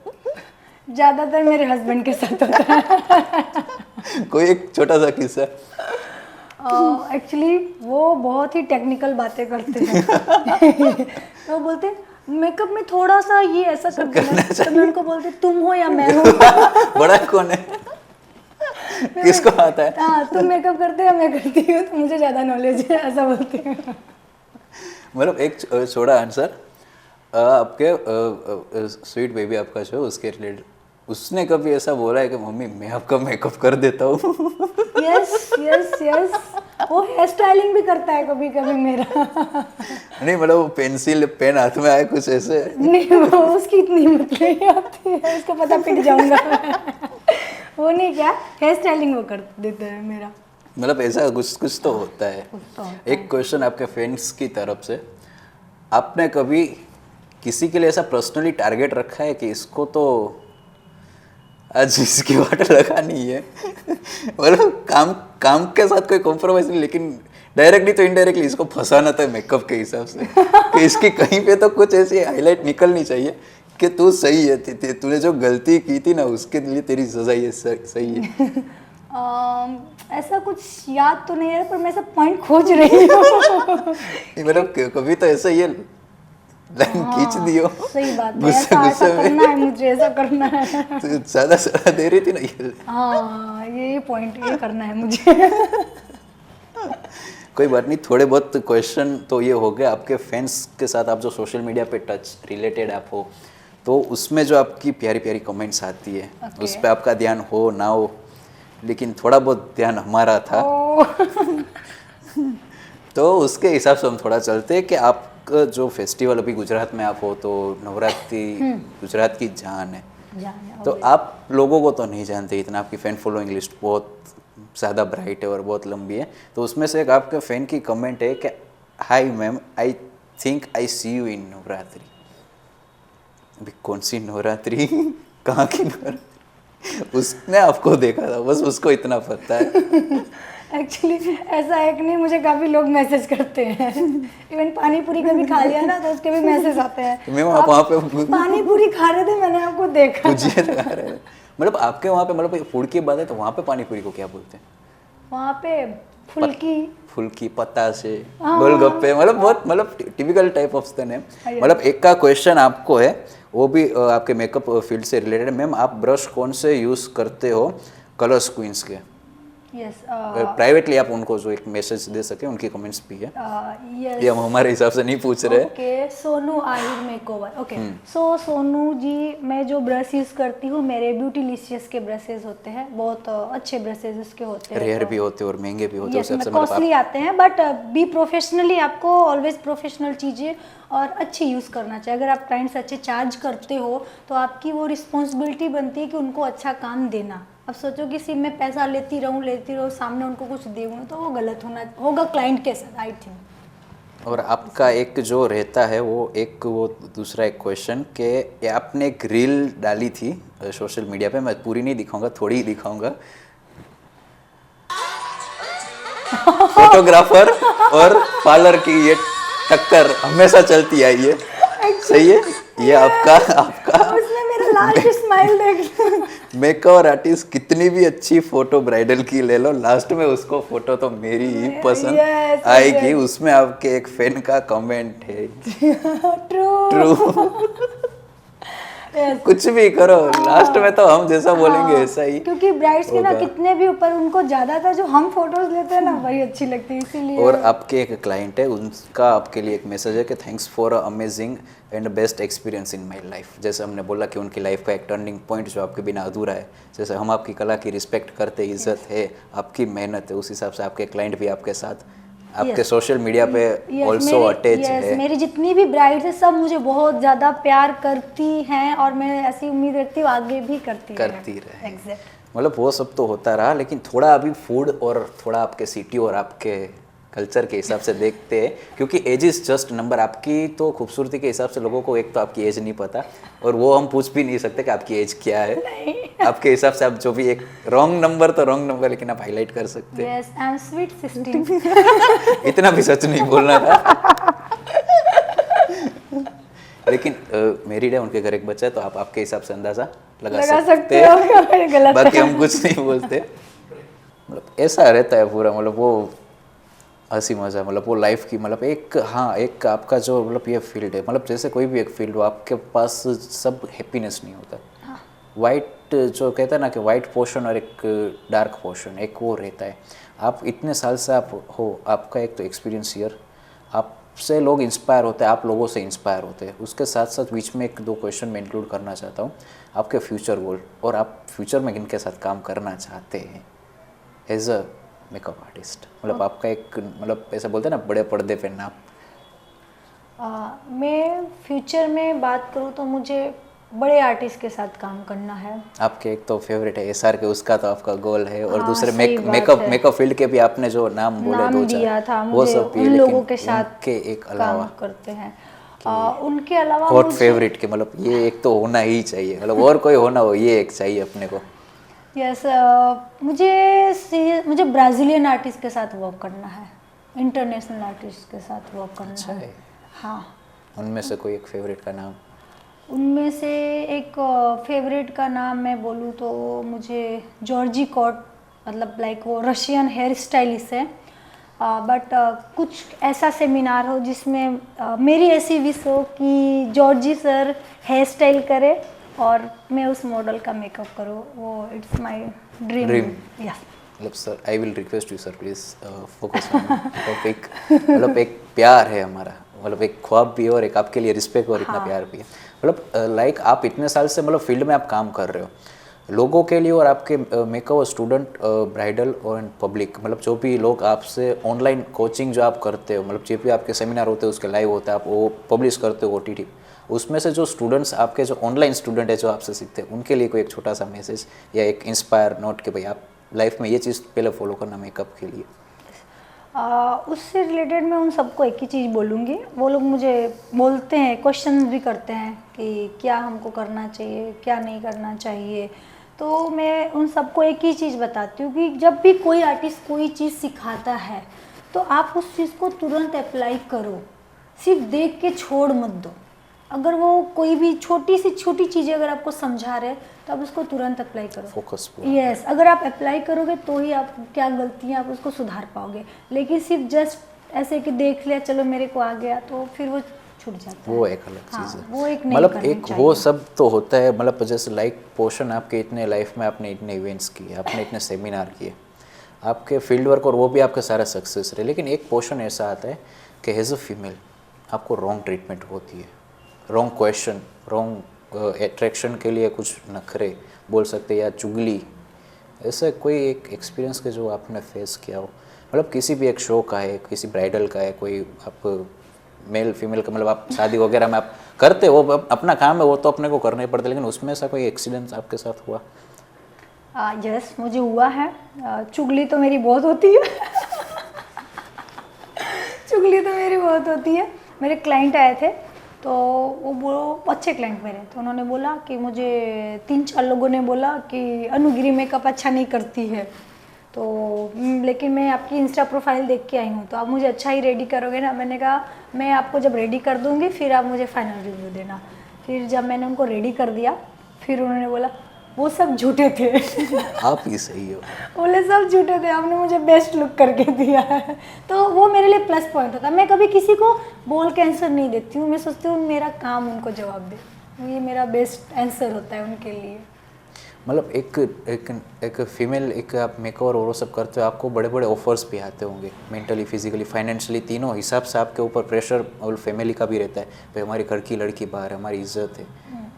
ज़्यादातर मेरे हस्बैंड के साथ होता है। कोई एक छोटा सा किस्सा? एक्चुअली वो बहुत ही टेक्निकल बातें करते हैं। तो बोलते हैं मेकअप में थोड़ा सा ये ऐसा कर देना, तो मैं उनको बोलती तुम हो या मैं हूँ? बड़ा कौन है? किसको आता है? हाँ, तुम मेकअप करते हो मैं करती हूँ, तो मुझे ज़्यादा नॉलेज है, ऐसा बोलती हूँ। मतलब एक छोटा आंसर, आपके स्वीट बेबी आपका जो उसके रिलेटेड, उसने कभी ऐसा बोला है कि मम्मी मैं आपका मेकअप कर देता हूँ? यस यस यस, वो हेयर स्टाइलिंग भी करता है कभी कभी मेरा। नहीं मतलब वो पेंसिल पेन हाथ में आए कुछ ऐसे? नहीं, वो उसकी इतनी हिम्मत नहीं आती है, उसको पता पिट जाऊंगा। वो नहीं, क्या हेयर स्टाइलिंग वो कर देता है मेरा। मतलब ऐसा कुछ कुछ तो होता है। एक क्वेश्चन आपके फ्रेंड्स की तरफ से, आपने कभी किसी के लिए ऐसा पर्सनली टारगेट रखा है कि इसको तो आज इसकी वाट लगानी है? मतलब काम के साथ कोई कॉम्प्रोमाइज नहीं लेकिन डायरेक्टली तो इनडायरेक्टली इसको फंसाना था मेकअप के हिसाब से कि इसकी कहीं पे तो कुछ ऐसी हाईलाइट निकलनी चाहिए कि तू सही है, तूने जो गलती की थी ना उसके लिए तेरी सजा ये सही है। ऐसा कुछ याद तो नहीं है पर मैं सब पॉइंट खोज रही हूँ। मतलब कभी तो ऐसा ये लाइन खींच दियो, सही बात है, गुस्से ऐसा में करना है मुझे, ऐसा करना है। तो ज्यादा सलाह दे रही थी ना ये। हाँ, ये पॉइंट ये करना है मुझे। कोई बात नहीं, थोड़े बहुत क्वेश्चन तो ये हो गए आपके फैंस के साथ, आप जो सोशल मीडिया पे टच रिलेटेड आप हो, तो उसमें जो आपकी प्यारी प्यारी कमेंट्स आती है Okay. उस पर आपका ध्यान हो ना हो, लेकिन थोड़ा बहुत ध्यान हमारा था। तो उसके हिसाब से हम थोड़ा चलते हैं कि आपका जो फेस्टिवल अभी गुजरात में आप हो तो नवरात्रि गुजरात की जान है। जाने तो आप लोगों को तो नहीं जानते इतना, आपकी फ़ैन फॉलोइंग लिस्ट बहुत ज़्यादा ब्राइट है और बहुत लंबी है। तो उसमें से एक आपके फ़ैन की कमेंट है कि hi ma'am, I think I see you in Navratri. अभी कौन सी नवरात्रि कहाँ की नवरात्रि, उसने आपको देखा था, बस उसको इतना पता है। एक्चुअली ऐसा है कि नहीं, मुझे काफ़ी लोग मैसेज करते हैं। इवन पानी पूरी कभी खा लिया ना तो उसके भी मैसेज आते हैं। तो मैम आप वहाँ पे पानी पूरी खा रहे थे, मैंने आपको देखा। गुजिया लगा रहे थे, मतलब आपके वहाँ पे, मतलब फूड की बात है तो वहाँ पे पानी पूरी को क्या बोलते हैं? वहाँ पे फुल्की, फुल्की, पतासे, गोलगप्पे, मतलब बहुत, मतलब typical type of the name. मतलब एक का क्वेश्चन आपको है, वो भी आपके मेकअप फील्ड से रिलेटेड है। मैम आप ब्रश कौन से यूज़ करते हो कलर्स क्वींस के? यस प्राइवेटली आप उनको जो एक मैसेज दे सके, उनकी कमेंट्स भी है, यस ये हम हमारे हिसाब से नहीं पूछ रहे। Okay, Sonu Ahir makeover. Okay, so Sonu ji, मैं जो ब्रश यूज़ करती हूँ मेरे ब्यूटीलिशियस के ब्रशेज होते हैं, बहुत अच्छे ब्रशेज उसके होते हैं। रेयर भी होते हैं और महंगे भी होते हैं, यस, उस हिसाब से मतलब कॉस्टली आते हैं, बट बी प्रोफेशनली, आपको ऑलवेज प्रोफेशनल चीज़ें और अच्छी यूज़ करना चाहिए। अगर आप क्लाइंट से अच्छे चार्ज करते हो तो आपकी वो रिस्पॉन्सिबिलिटी बनती है कि उनको अच्छा काम देना। अब सोचो कि सिर्फ मैं पैसा लेती रहूँ, सामने उनको कुछ दूँ, तो वो गलत होगा क्लाइंट के साथ, आई थिंक। और आपका एक जो रहता है वो दूसरा एक क्वेश्चन कि आपने एक रील डाली थी सोशल मीडिया पे, मैं पूरी नहीं दिखाऊंगा, थोड़ी ही दिखाऊंगा। फोटोग्राफर और पार्लर की ये टक्कर हमेशा चलती आई है, सही है? ये आपका उसने मेरा लास्ट स्माइल देख मेकओवर आर्टिस्ट कितनी भी अच्छी फोटो ब्राइडल की ले लो, लास्ट में उसको फोटो तो मेरी ही पसंद Yes, आएगी। उसमें आपके एक फैन का कमेंट है, ट्रू। कुछ भी करो, लास्ट में तो हम जैसा बोलेंगे ऐसा ही। क्योंकि ब्राइड्स के ना कितने भी ऊपर, उनको ज्यादातर जो हम फोटोज लेते हैं ना वही अच्छी लगती है, इसीलिए। और आपके एक क्लाइंट है, उनका आपके लिए एक मैसेज है कि thanks for amazing and best experience in my life. जैसे हमने बोला कि उनकी लाइफ का एक टर्निंग पॉइंट जो आपके बिना अधूरा है, जैसे हम आपकी कला की रिस्पेक्ट करते, इज्जत है, आपकी मेहनत है, उस हिसाब से आपके क्लाइंट भी आपके साथ आपके सोशल मीडिया पे ऑल्सो अटैच है। मेरी जितनी भी ब्राइड्स है सब मुझे बहुत ज़्यादा प्यार करती हैं, और मैं ऐसी उम्मीद रखती हूँ आगे भी करती रहे। एग्जैक्ट। मतलब वो सब तो होता रहा, लेकिन थोड़ा अभी फूड और थोड़ा आपके सिटी और आपके कल्चर के हिसाब से देखते हैं, क्योंकि एज इज़ जस्ट नंबर। आपकी तो खूबसूरती के हिसाब से लोगों को एक तो आपकी एज नहीं पता, और वो हम पूछ भी नहीं सकते कि आपकी एज क्या है। आपके हिसाब से आप जो भी एक रॉन्ग नंबर तो रॉन्ग नंबर, लेकिन आप हाईलाइट कर सकते हैं। Yes, I am sweet 16। इतना भी सच नहीं बोलना था। लेकिन मैरिड है, उनके घर एक बच्चा है, तो आप आपके हिसाब से अंदाजा लगा सकते हो। हैं। बाकी हम कुछ नहीं बोलते। मतलब ऐसा रहता है पूरा, मतलब वो हंसी मजा, मतलब वो लाइफ की, मतलब एक, हाँ, एक आपका जो मतलब ये फील्ड है, मतलब जैसे कोई भी एक फील्ड हो, आपके पास सब हैप्पीनेस नहीं होता। वाइट जो कहता है ना कि वाइट पोर्शन और एक डार्क पोर्शन, एक वो रहता है। आप इतने साल से आप हो, आपका एक तो एक्सपीरियंस ईयर, आपसे लोग इंस्पायर होते हैं, आप लोगों से इंस्पायर होते हैं। उसके साथ साथ बीच में एक दो क्वेश्चन मैं इंक्लूड करना चाहता हूँ, आपके फ्यूचर गोल, और आप फ्यूचर में किनके साथ काम करना चाहते हैं एज अ मेकअप आर्टिस्ट। मतलब आपका एक, मतलब ऐसा बोलते हैं ना, बड़े पर्दे पे नाम। मैं फ्यूचर में बात करूँ तो मुझे बड़े आर्टिस्ट के साथ काम करना है। आपके एक तो फेवरेट है SR के, उसका तो आपका गोल है, और हाँ, दूसरे सही बात मेकअप फील्ड के भी आपने जो नाम बोले नाम दो दिया चार, था वो मुझे, सब भी, उन लोगों लेकिन के साथ उनके एक अलावा काम करते हैं। उनके अलावा हॉट मुझे फेवरेट के, मतलब ये एक तो होना ही चाहिए, मतलब और कोई होना हो, ये एक चाहिए अपने को। यस, मुझे ब्राज़ीलियन आर्टिस्ट के साथ वर्क करना है, इंटरनेशनल आर्टिस्ट के साथ वर्क करना अच्छा है। हाँ, उनमें से कोई एक फेवरेट का नाम? उनमें से एक फेवरेट का नाम मैं बोलूँ तो मुझे जॉर्जी कॉट, मतलब लाइक वो रशियन हेयर स्टाइलिस्ट है, बट कुछ ऐसा सेमिनार हो जिसमें मेरी ऐसी विश हो कि जॉर्जी सर हेयर स्टाइल करे और मैं उस मॉडल का मेकअप करूँ, वो इट्स माय ड्रीम। यस, मतलब sir, I will request you sir, please focus on topic. मतलब एक प्यार है हमारा, मतलब एक ख्वाब भी है और एक आपके लिए रिस्पेक्ट और इतना प्यार भी है। मतलब लाइक आप इतने साल से मतलब फील्ड में आप काम कर रहे हो लोगों के लिए और आपके मेकओवर स्टूडेंट ब्राइडल और पब्लिक, मतलब जो भी लोग आपसे ऑनलाइन कोचिंग जो आप करते हो, मतलब जो भी आपके सेमिनार होते हैं उसके लाइव होते हैं, आप वो पब्लिश करते हो OTT, उसमें से जो स्टूडेंट्स आपके जो ऑनलाइन स्टूडेंट है जो आपसे सीखते हैं उनके लिए कोई एक छोटा सा मैसेज या एक इंस्पायर नोट कि भाई आप लाइफ में ये चीज़ पहले फॉलो करना मेकअप के लिए? उससे रिलेटेड मैं उन सबको एक ही चीज़ बोलूँगी। वो लोग मुझे बोलते हैं, क्वेश्चन भी करते हैं कि क्या हमको करना चाहिए, क्या नहीं करना चाहिए। तो मैं उन सबको एक ही चीज़ बताती हूँ कि जब भी कोई आर्टिस्ट कोई चीज़ सिखाता है तो आप उस चीज़ को तुरंत अप्लाई करो, सिर्फ देख के छोड़ मत दो। अगर वो कोई भी छोटी सी छोटी चीज़ें अगर आपको समझा रहे तो आप उसको तुरंत अप्लाई करो। फोकस यस, अगर आप अप्लाई करोगे तो ही आप क्या गलतियाँ आप उसको सुधार पाओगे। लेकिन सिर्फ जस्ट ऐसे कि देख लिया चलो मेरे को आ गया तो फिर वो छूट जाता है। वो एक अलग चीज़ है। वो एक नहीं मतलब करनी एक चाहिए। वो सब तो होता है, मतलब जैसे लाइक पोर्शन आपके इतने लाइफ में आपने इतने इवेंट्स किए, आपने इतने सेमिनार किए, आपके फील्ड वर्क और वो भी आपके सारा सक्सेस रहे, लेकिन एक पोर्शन ऐसा आता है कि एज अ फीमेल आपको रॉन्ग ट्रीटमेंट होती है, रॉन्ग क्वेश्चन, रॉन्ग अट्रैक्शन के लिए कुछ नखरे बोल सकते या चुगली, ऐसा कोई एक एक्सपीरियंस के जो आपने फेस किया हो? मतलब किसी भी एक शो का है, किसी ब्राइडल का है, कोई आप मेल फीमेल का, मतलब आप शादी वगैरह में आप करते हो, वो अपना काम है, वो तो अपने को करना ही पड़ता है, लेकिन उसमें ऐसा कोई एक्सीडेंट आपके साथ हुआ? यस, मुझे हुआ है। चुगली तो मेरी बहुत होती है चुगली तो मेरी बहुत होती है। मेरे क्लाइंट आए थे तो वो अच्छे क्लाइंट मेरे, तो उन्होंने बोला कि मुझे 3-4 लोगों ने बोला कि अनुगिरी मेकअप अच्छा नहीं करती है, तो लेकिन मैं आपकी इंस्टा प्रोफाइल देख के आई हूँ तो आप मुझे अच्छा ही रेडी करोगे ना। मैंने कहा मैं आपको जब रेडी कर दूँगी फिर आप मुझे फाइनल रिव्यू देना। फिर जब मैंने उनको रेडी कर दिया फिर उन्होंने बोला वो सब झूठे थे आप ही सही हो। बोले सब झूठे थे, आपने मुझे बेस्ट लुक करके दिया है। तो वो मेरे लिए प्लस पॉइंट होता है। मैं कभी किसी को बोल के आंसर नहीं देती हूँ, मैं सोचती हूँ मेरा काम उनको जवाब दे, ये मेरा बेस्ट आंसर होता है उनके लिए। मतलब एक फीमेल एक आप मेकओवर और वो सब करते हो, आपको बड़े बड़े ऑफर्स भी आते होंगे, मेंटली, फिजिकली, फाइनेंशियली, तीनों हिसाब से आपके ऊपर प्रेशर और फैमिली का भी रहता है भाई हमारी घर की लड़की बाहर है, हमारी इज्जत है,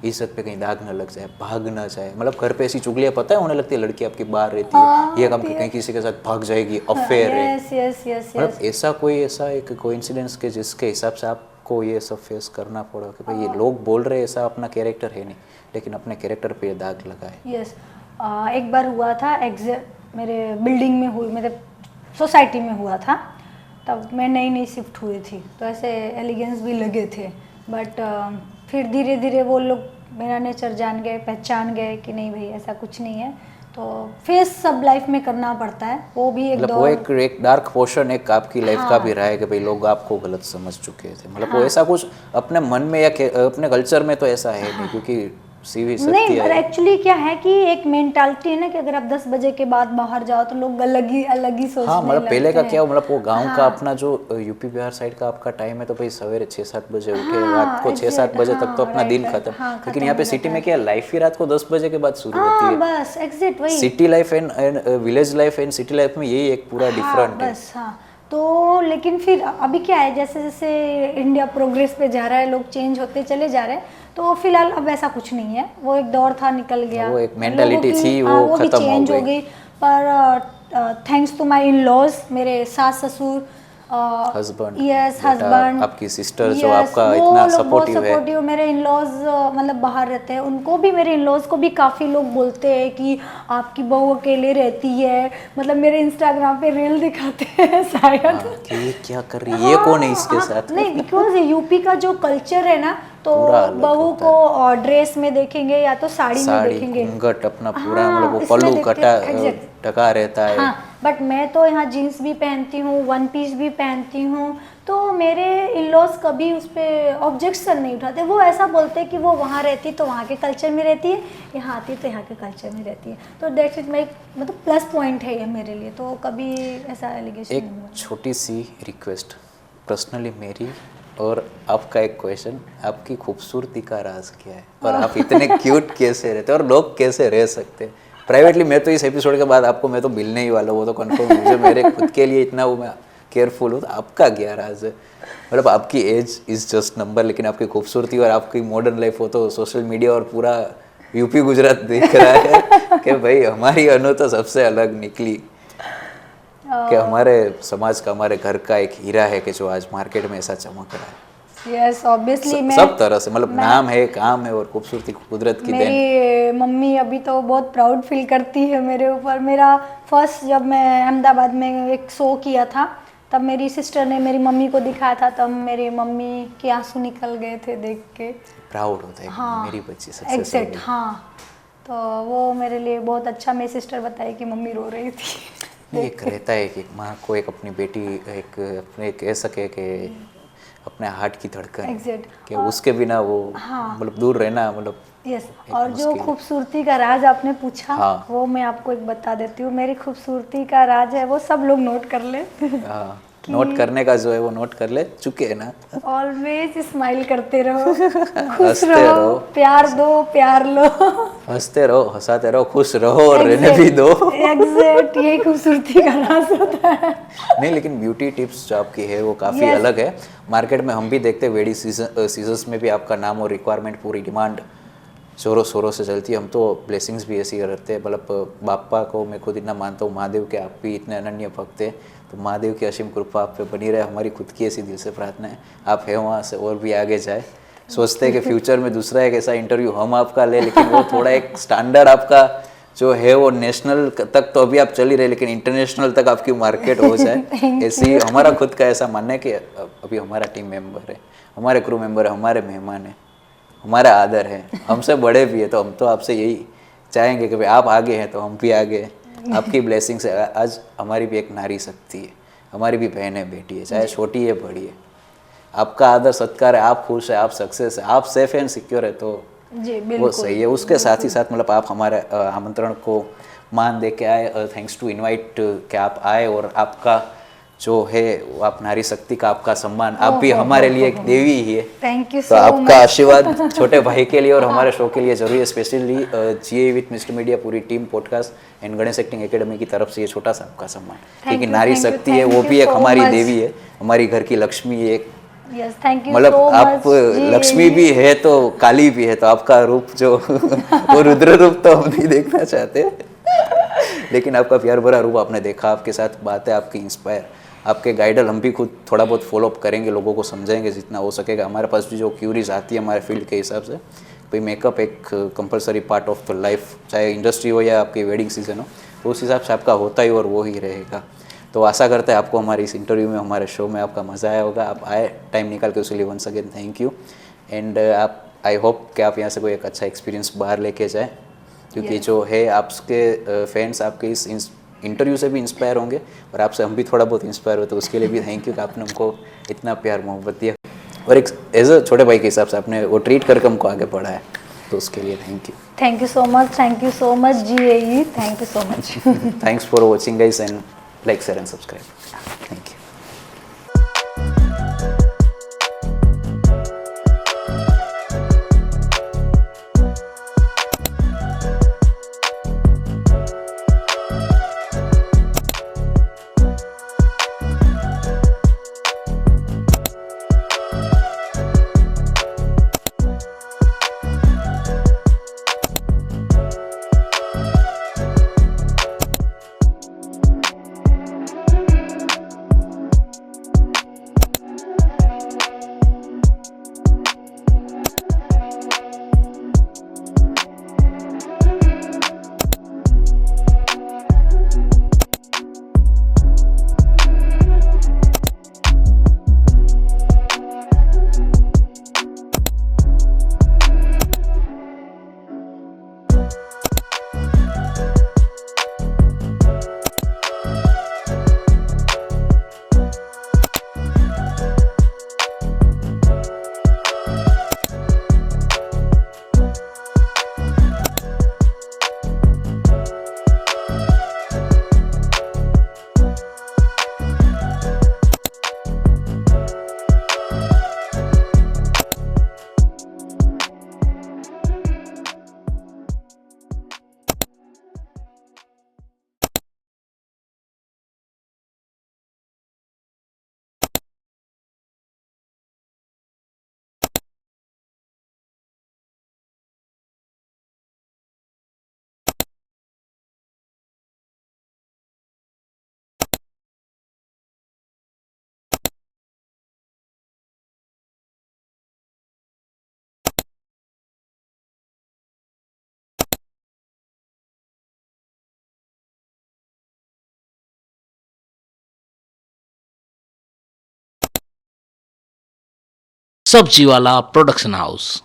इज्जत पे कहीं दाग न लग जाए, भाग न जाए। मतलब घर पे ऐसी चुगलियाँ पता है उन्हें लगती है लड़की आपकी बाहर रहती है, ये काम कहीं किसी के साथ भाग जाएगी, अफेयर है। यस यस यस मतलब ऐसा एक कोइंसिडेंस के जिसके हिसाब से आपको ये सब फेस करना पड़ा कि भाई ये लोग बोल रहे हैं ऐसा अपना कैरेक्टर है नहीं, लेकिन अपने कैरेक्टर पे ये दाग लगा है। यस, एक बार हुआ था मेरे बिल्डिंग में हुई, मेरे सोसाइटी में हुआ था, तब मैं नई शिफ्ट हुई थी तो ऐसे एलिगेंस भी लगे थे। बट फिर धीरे धीरे वो लोग मेरा नेचर जान गए, पहचान गए कि नहीं भाई ऐसा कुछ नहीं है। तो फेस सब लाइफ में करना पड़ता है, वो भी एक मतलब वो एक डार्क पोर्शन एक आपकी लाइफ का भी रहा है कि भाई लोग आपको गलत समझ चुके थे। मतलब वो ऐसा कुछ अपने मन में या अपने कल्चर में तो ऐसा है नहीं, क्योंकि सीवी सत्य नहीं, है। एक्चुअली क्या है कि एक मेंटालिटी है ना कि अगर आप 10 बजे के बाद बाहर जाओ तो लोग अलग ही सोचने हाँ, मतलब पहले लगते का हैं। क्या, मतलब वो गांव का अपना जो यूपी बिहार साइड का आपका टाइम है तो भाई सवेरे 6-7 बजे उठे, रात को 6-7 बजे तक तो अपना दिन खत्म। लेकिन यहाँ पे सिटी में क्या लाइफ ही रात को 10 बजे के बाद शुरू होती है। बस एग्जैक्ट वही city life and village life and city life में यही एक पूरा डिफरेंट है। बस हाँ। तो लेकिन फिर अभी क्या है, जैसे जैसे इंडिया प्रोग्रेस पे जा रहा है, लोग चेंज होते चले जा रहे हैं, तो फिलहाल अब ऐसा कुछ नहीं है। वो एक दौर था, निकल गया, वो एक मेंटालिटी थी, वो भी खत्म चेंज हो गई। पर thanks to my in laws, मेरे सास ससुर, हस्बैंड, यस हस्बैंड, आपकी सिस्टर जो आपका इतना सपोर्टिव है। मेरे इन लॉज मतलब बाहर रहते हैं, उनको भी, मेरे इन लॉज को भी काफ़ी लोग बोलते हैं कि आपकी बहू अकेले रहती है। मतलब मेरे इंस्टाग्राम पे रील दिखाते हैं शायद कि ये क्या कर रही है, ये कौन है इसके साथ। नहीं, बिकॉज यूपी का जो कल्चर है ना, तो बहू को ड्रेस में देखेंगे या तो साड़ी में देखेंगे, घूंघट अपना पूरा, मतलब वो पल्लू ढका रहता है। हाँ, बट मैं तो यहाँ जीन्स भी पहनती हूँ, वन पीस भी पहनती हूँ, तो मेरे इन लॉज कभी उस पर ऑब्जेक्शन नहीं उठाते। वो ऐसा बोलते कि वो वहाँ रहती तो वहाँ के कल्चर में रहती है, यहाँ आती तो यहाँ के कल्चर में रहती है। तो दैट्स इट, मैं मतलब प्लस पॉइंट है ये मेरे लिए, तो कभी ऐसा एलिगेशन नहीं हुआ। एक छोटी सी रिक्वेस्ट पर्सनली मेरी और आपका एक क्वेश्चन, आपकी खूबसूरती का राज क्या है और आप इतने क्यूट कैसे रहते हैं और लोग कैसे रह सकते हैं? प्राइवेटली मैं तो इस एपिसोड के बाद आपको मैं तो मिलने ही वाला हूँ, वो तो कंफर्म। मुझे मेरे खुद के लिए इतना वो मैं केयरफुल हो, तो आपका क्या राज है? मतलब आपकी एज इज जस्ट नंबर, लेकिन आपकी खूबसूरती और आपकी मॉडर्न लाइफ हो तो सोशल मीडिया और पूरा यूपी गुजरात देख रहा है कि भाई हमारी अनु तो सबसे अलग निकली, कि हमारे समाज का, हमारे घर का एक हीरा है कि जो आज मार्केट में ऐसा चमक रहा है। यस ऑब्वियसली मैं सब तरह से, मतलब नाम है, काम है और खूबसूरती कुदरत की देन। मेरी मम्मी अभी तो बहुत प्राउड फील करती है मेरे ऊपर। मेरा फर्स्ट जब मैं अहमदाबाद में एक शो किया था तब मेरी सिस्टर ने मेरी मम्मी को दिखाया था, तब मेरी मम्मी के आंसू निकल गए थे देख के। प्राउड होता है कि हाँ, मेरी बच्ची सक्सेस एग्जैक्ट, हाँ। तो वो मेरे लिए बहुत अच्छा, मेरी सिस्टर बताई कि मम्मी रो रही थी। एक रहता है कि माँ को एक अपनी बेटी एक अपने कह सके कि अपने हार्ट की धड़कन एग्जैक्ट, कि उसके बिना वो हाँ। मतलब दूर रहना, मतलब यस। एक और जो मुश्किल है। खूबसूरती का राज आपने पूछा, हाँ। वो मैं आपको एक बता देती हूँ। मेरी खूबसूरती का राज है, वो सब लोग नोट कर ले। हाँ, नोट करने का जो है वो नोट कर ले चुके है ना। ऑलवेज स्माइल करते रहो, खुश हंसते रहो, रहो। प्यार दो, प्यार लो। हंसते रहो, हंसाते रहो, खुश रहो और रहने भी दो। एग्जैक्ट, यही खूबसूरती का राज होता है। नहीं, लेकिन ब्यूटी टिप्स जो आपकी है वो काफ़ी Yes. अलग है। मार्केट में हम भी देखते हैं वेडिंग सीजन्स में भी आपका नाम और रिक्वायरमेंट, पूरी डिमांड जोरों शोरों से चलती है। हम तो ब्लेसिंग्स भी ऐसी करते हैं, मतलब बापा को मैं खुद इतना मानता हूँ, महादेव के आप भी इतने अनन्य भक्त हैं, तो महादेव की असीम कृपा आप पे बनी रहे। हमारी खुद की ऐसी दिल से प्रार्थना है आप है वहाँ से और भी आगे जाए। सोचते हैं कि फ्यूचर में दूसरा एक ऐसा इंटरव्यू हम आपका ले, लेकिन वो थोड़ा एक स्टैंडर्ड आपका जो है वो नेशनल तक तो अभी आप चल ही रहे, लेकिन इंटरनेशनल तक आपकी मार्केट हो जाए, ऐसी हमारा खुद का ऐसा मानना है कि अभी हमारा टीम मेंबर है, हमारे क्रू मेंबर है, हमारे मेहमान है, हमारा आदर है, हमसे बड़े भी है, तो हम तो आपसे यही चाहेंगे कि भाई आप आगे हैं तो हम भी आगे हैं। आपकी ब्लेसिंग से आज हमारी भी एक नारी शक्ति है, हमारी भी बहन है, बेटी है, चाहे छोटी है बड़ी है, आपका आदर सत्कार है, आप खुश है, आप सक्सेस है, आप सेफ एंड सिक्योर है, तो जी वो बिल्कुल। सही है। उसके साथ ही साथ मतलब आप हमारे आमंत्रण को मान दे के आए, थैंक्स टू इनवाइट कि आप आए, और आपका जो है वो आप नारी शक्ति का आपका सम्मान, आप भी हमारे लिए एक देवी ही है। थैंक यू तो सो आपका मच। आशीर्वाद छोटे भाई के लिए और हमारे शो के लिए जरूरी है, specially GA with mister media पूरी team podcast and Ganesh acting academy की तरफ से ये छोटा सा आपका सम्मान, क्योंकि नारी शक्ति है, वो भी एक हमारी देवी है, हमारी घर की लक्ष्मी है एक, यस थैंक यू मतलब सो आप मच। लक्ष्मी भी है तो काली भी है, तो आपका रूप जो वो रुद्र रूप तो हम नहीं देखना चाहते, लेकिन आपका प्यार भरा रूप आपने देखा, आपके साथ बातें आपकी इंस्पायर, आपके गाइडर हम भी खुद थोड़ा बहुत फॉलोअप करेंगे, लोगों को समझाएंगे जितना हो सकेगा। हमारे पास भी जो क्यूरीज आती है हमारे फील्ड के हिसाब से, भाई मेकअप एक compulsory part of the life, चाहे इंडस्ट्री हो या आपकी वेडिंग सीजन हो, तो उस हिसाब से आपका होता ही और वो ही रहेगा। तो आशा करते हैं आपको हमारी इस इंटरव्यू में, हमारे शो में आपका मज़ा आया होगा, आप आए टाइम निकाल के, उसके लिए once again thank you. And आप आई होप कि आप यहाँ से कोई एक अच्छा एक्सपीरियंस बाहर लेके जाए, क्योंकि जो है आपके फैंस आपके इस इंटरव्यू से भी इंस्पायर होंगे और आपसे हम भी थोड़ा बहुत इंस्पायर हो, तो उसके लिए भी थैंक यू कि आपने हमको इतना प्यार मोहब्बत दिया, और एक एज अ छोटे भाई के हिसाब से आपने वो ट्रीट करके हमको आगे बढ़ाया, तो उसके लिए thank you so much, thank you so much ji, thank you so much. Thanks for watching guys and like share and subscribe, thank you. सब्जी वाला प्रोडक्शन हाउस।